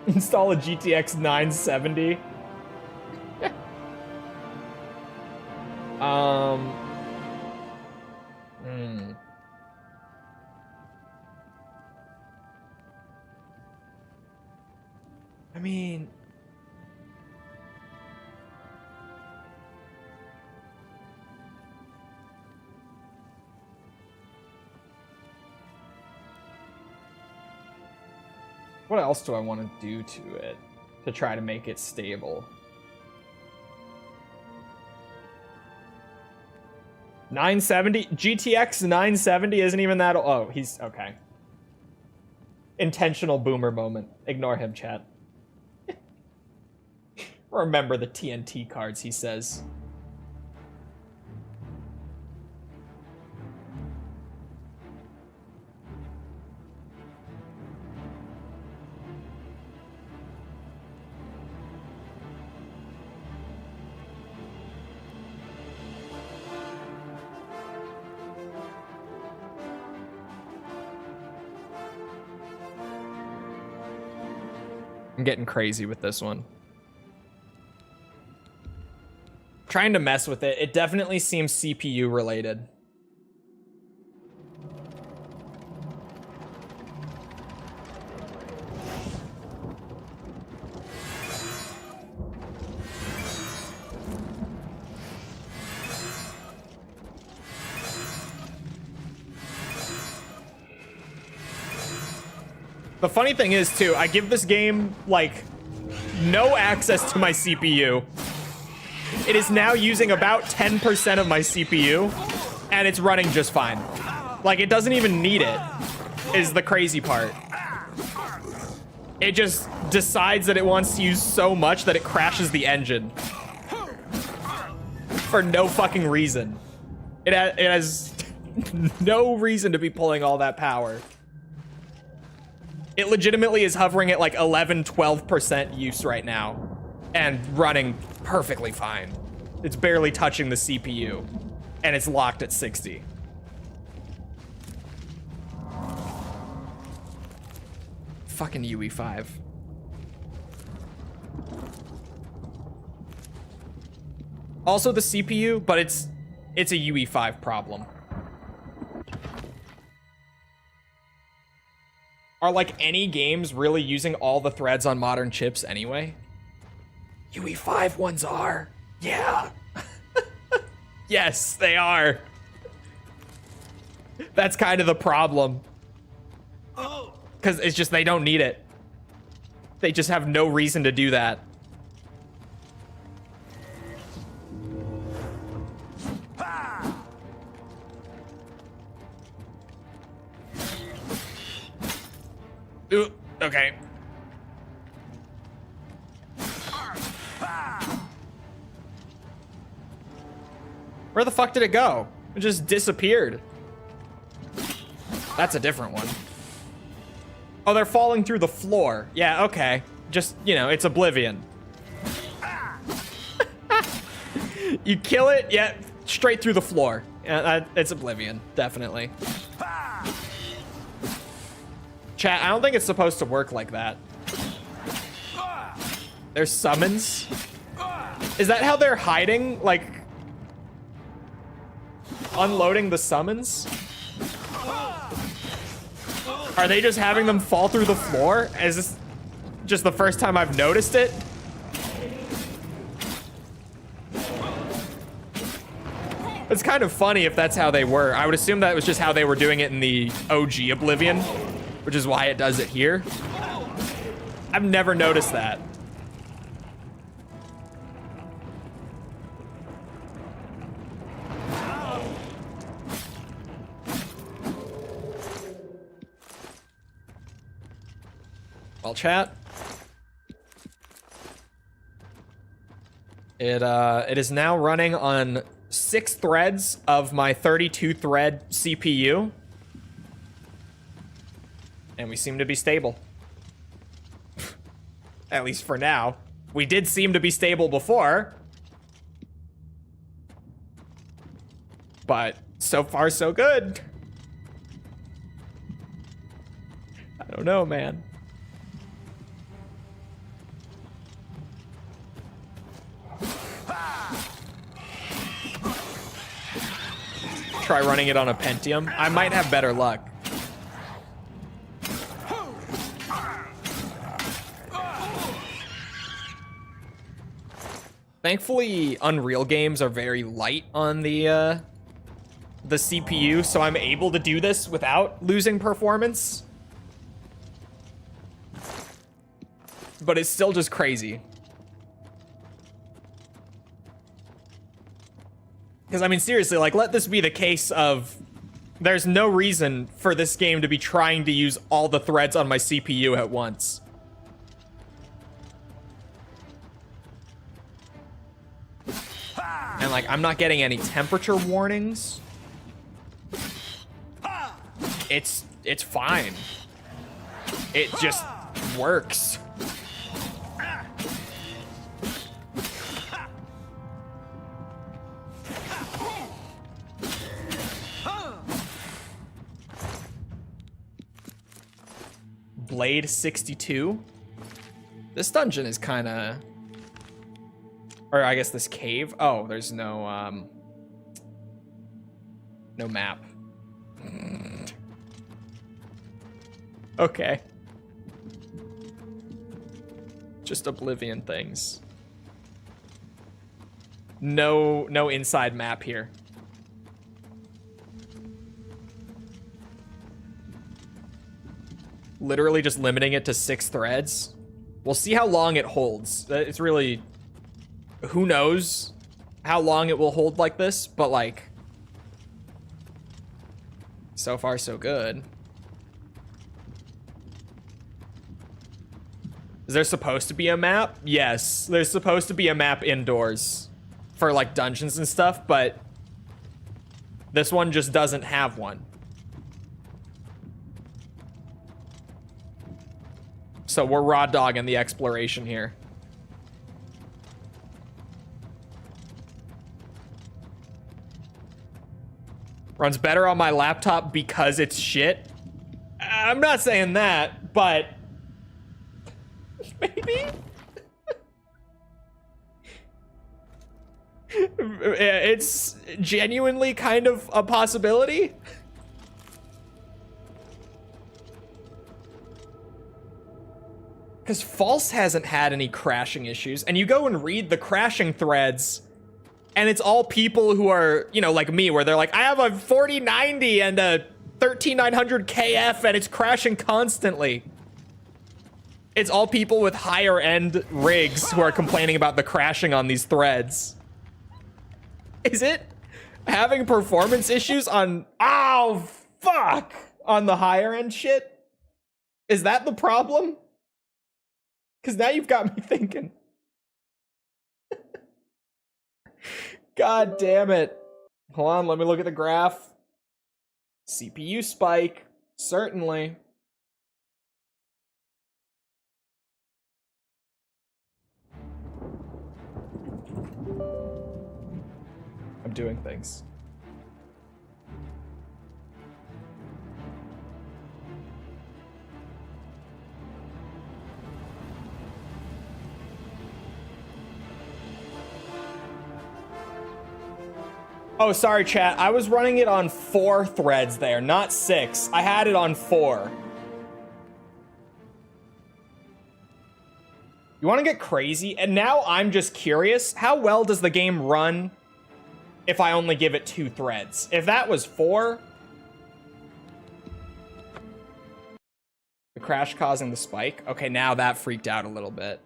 Install a GTX 970. I mean, what else do I want to do to it to try to make it stable? 970? GTX 970 isn't even that... Oh, he's... Okay. Intentional boomer moment. Ignore him, chat. Remember the TNT cards, he says. I'm getting crazy with this one. Trying to mess with it. It definitely seems CPU related. The funny thing is, too, I give this game, like, no access to my CPU. It is now using about 10% of my CPU, and it's running just fine. Like, it doesn't even need it, is the crazy part. It just decides that it wants to use so much that it crashes the engine. For no fucking reason. It has no reason to be pulling all that power. It legitimately is hovering at like 11-12% use right now. And running perfectly fine. It's barely touching the CPU. And it's locked at 60. Fucking UE5. Also the CPU, but it's a UE5 problem. Are like any games really using all the threads on modern chips anyway? UE5 ones are. Yeah. Yes, they are. That's kind of the problem. Because it's just they don't need it. They just have no reason to do that. Ooh, okay. Where the fuck did it go? It just disappeared. That's a different one. Oh, they're falling through the floor. Yeah, okay. Just, you know, it's Oblivion. You kill it, yeah, straight through the floor. Yeah, it's Oblivion, definitely. Chat, I don't think it's supposed to work like that. There's summons? Is that how they're hiding? Like, unloading the summons? Are they just having them fall through the floor? Is this just the first time I've noticed it? It's kind of funny if that's how they were. I would assume that was just how they were doing it in the OG Oblivion, which is why it does it here. I've never noticed that. Well, chat. It is now running on 6 threads of my 32-thread CPU. And we seem to be stable. At least for now. We did seem to be stable before. But so far, so good. I don't know, man. Try running it on a Pentium. I might have better luck. Thankfully, Unreal games are very light on the CPU, so I'm able to do this without losing performance. But it's still just crazy. Because, I mean, seriously, like, let this be the case of there's no reason for this game to be trying to use all the threads on my CPU at once. And, like, I'm not getting any temperature warnings. It's fine. It just works. Blade 62. This dungeon is kind of, or I guess this cave. Oh, there's no map. Okay. Just Oblivion things. No inside map here. Literally just limiting it to 6 threads. We'll see how long it holds. It's really, who knows how long it will hold like this, but like, so far so good. Is there supposed to be a map? Yes, there's supposed to be a map indoors for like dungeons and stuff, but this one just doesn't have one. So we're raw dogging the exploration here. Runs better on my laptop because it's shit. I'm not saying that, but maybe. It's genuinely kind of a possibility. Because False hasn't had any crashing issues, and you go and read the crashing threads, and it's all people who are, you know, like me, where they're like, I have a 4090 and a 13900 KF, and it's crashing constantly. It's all people with higher end rigs who are complaining about the crashing on these threads. Is it having performance issues on, oh, fuck, on the higher end shit? Is that the problem? Because now you've got me thinking. God damn it. Hold on, let me look at the graph. CPU spike, certainly. I'm doing things. Oh, sorry, chat. I was running it on 4 threads there, not 6. I had it on 4. You want to get crazy? And now I'm just curious, how well does the game run if I only give it 2 threads? If that was 4... The crash causing the spike? Okay, now that freaked out a little bit.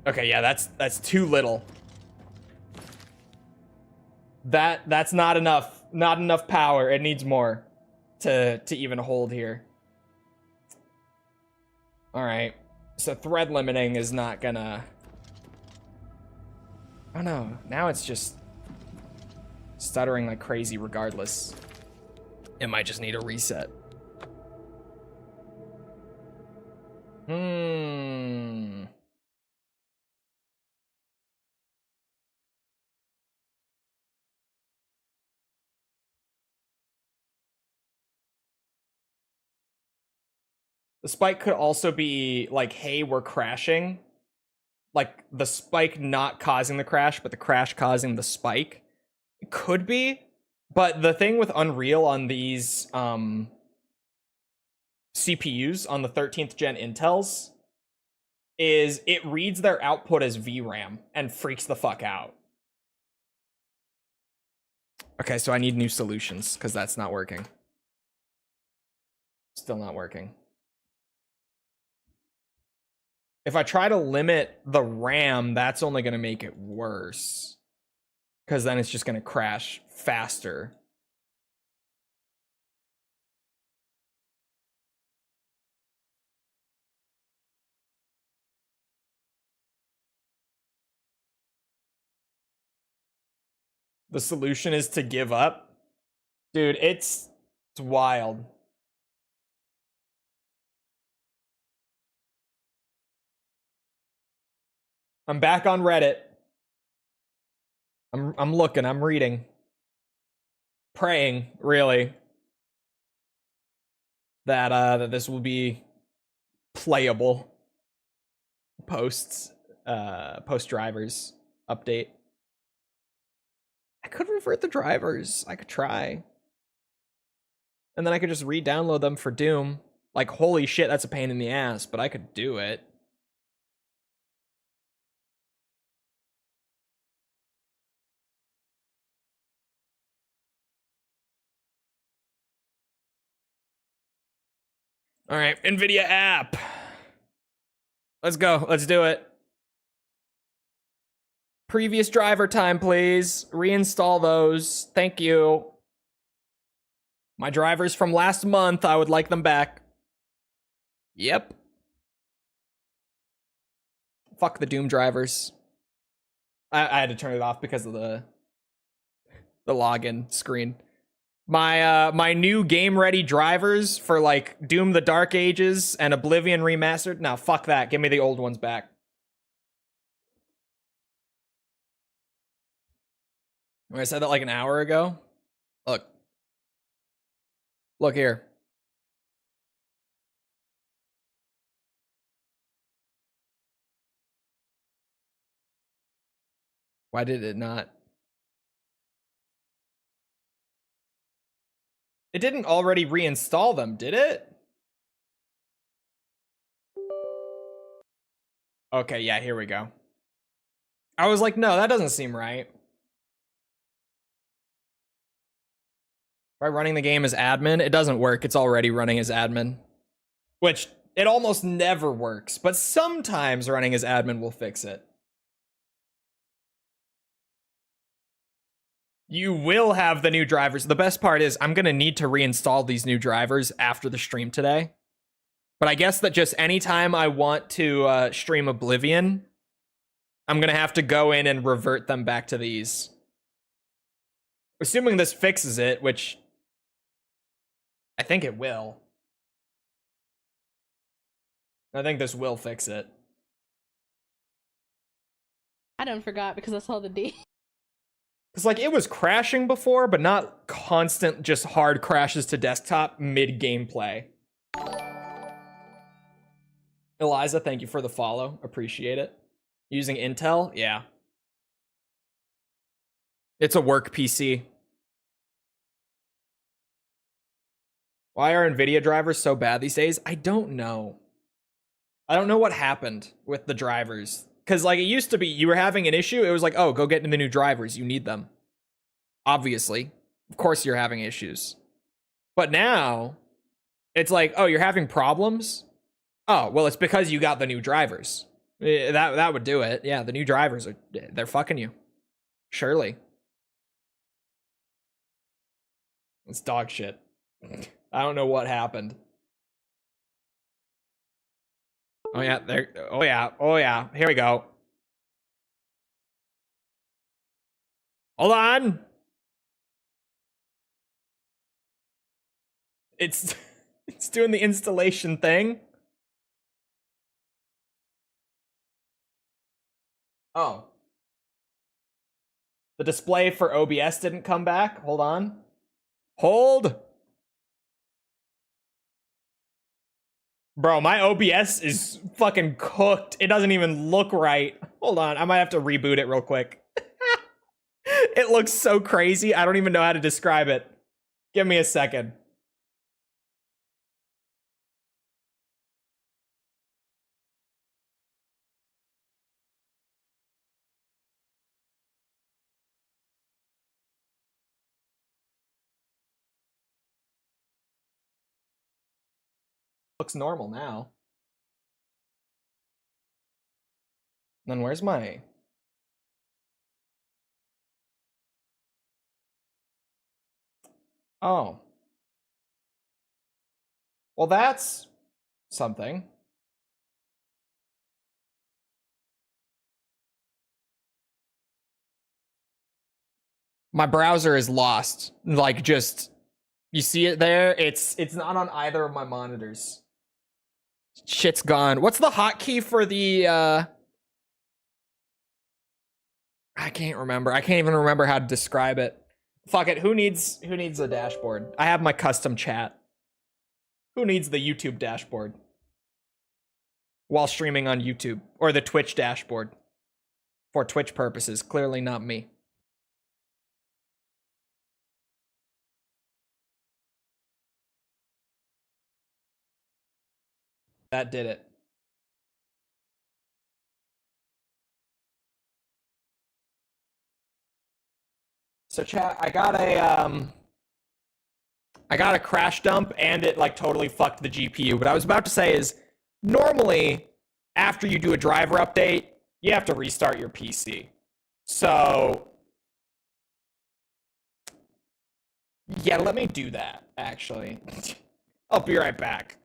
Okay, yeah, that's too little. That's not enough. Not enough power. It needs more to even hold here. All right. So thread limiting is not gonna... Oh no, now it's just stuttering like crazy regardless. It might just need a reset. The spike could also be like, hey, we're crashing. Like the spike not causing the crash, but the crash causing the spike. It could be. But the thing with Unreal on these CPUs, on the 13th gen Intels, is it reads their output as VRAM and freaks the fuck out. Okay, so I need new solutions because that's not working. Still not working. If I try to limit the RAM, that's only going to make it worse. Because then it's just going to crash faster. The solution is to give up? Dude, it's wild. I'm back on Reddit. I'm looking, I'm reading. Praying, really, that this will be playable post drivers update. I could revert the drivers. I could try. And then I could just re-download them for Doom. Like, holy shit, that's a pain in the ass, but I could do it. All right, NVIDIA app. Let's go. Let's do it. Previous driver time, please. Reinstall those. Thank you. My drivers from last month, I would like them back. Yep. Fuck the Doom drivers. I had to turn it off because of the login screen. My new game ready drivers for like Doom the Dark Ages and Oblivion Remastered. Now fuck that. Give me the old ones back. I said that like an hour ago. Look. Look here. Why did it not? It didn't already reinstall them, did it? Okay, yeah, here we go. I was like, no, that doesn't seem right. Try running the game as admin. It doesn't work. It's already running as admin. Which, it almost never works, but sometimes running as admin will fix it. You will have the new drivers. The best part is I'm going to need to reinstall these new drivers after the stream today. But I guess that just anytime I want to stream Oblivion, I'm going to have to go in and revert them back to these. Assuming this fixes it, which I think it will. I think this will fix it. I don't forgot because I saw the D. Because, like, it was crashing before, but not constant, just hard crashes to desktop mid-gameplay. Eliza, thank you for the follow. Appreciate it. Using Intel? Yeah. It's a work PC. Why are NVIDIA drivers so bad these days? I don't know. I don't know what happened with the drivers. Because, like, it used to be, you were having an issue, it was like, oh, go get into the new drivers, you need them. Obviously. Of course you're having issues. But now, it's like, oh, you're having problems? Oh, well, it's because you got the new drivers. That would do it. Yeah, the new drivers, they're fucking you. Surely. It's dog shit. I don't know what happened. Oh yeah, there. Oh yeah. Here we go. Hold on. It's doing the installation thing. Oh. The display for OBS didn't come back. Hold on. Hold. Bro, my OBS is fucking cooked. It doesn't even look right. Hold on, I might have to reboot it real quick. It looks so crazy, I don't even know how to describe it. Give me a second. Looks normal now. Then where's my... Oh. Well, that's something. My browser is lost. Like, just... You see it there? It's not on either of my monitors. Shit's gone. What's the hotkey for the, I can't remember. I can't even remember how to describe it. Fuck it. Who needs a dashboard? I have my custom chat. Who needs the YouTube dashboard? While streaming on YouTube. Or the Twitch dashboard. For Twitch purposes. Clearly not me. That did it. So chat, I got a crash dump and it like totally fucked the GPU. What I was about to say is normally after you do a driver update, you have to restart your PC. So, yeah, let me do that, actually. I'll be right back.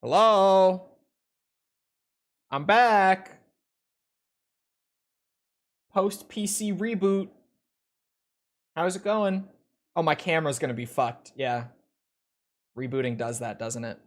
Hello? I'm back. Post PC reboot. How's it going? Oh, my camera's gonna be fucked. Yeah. Rebooting does that, doesn't it?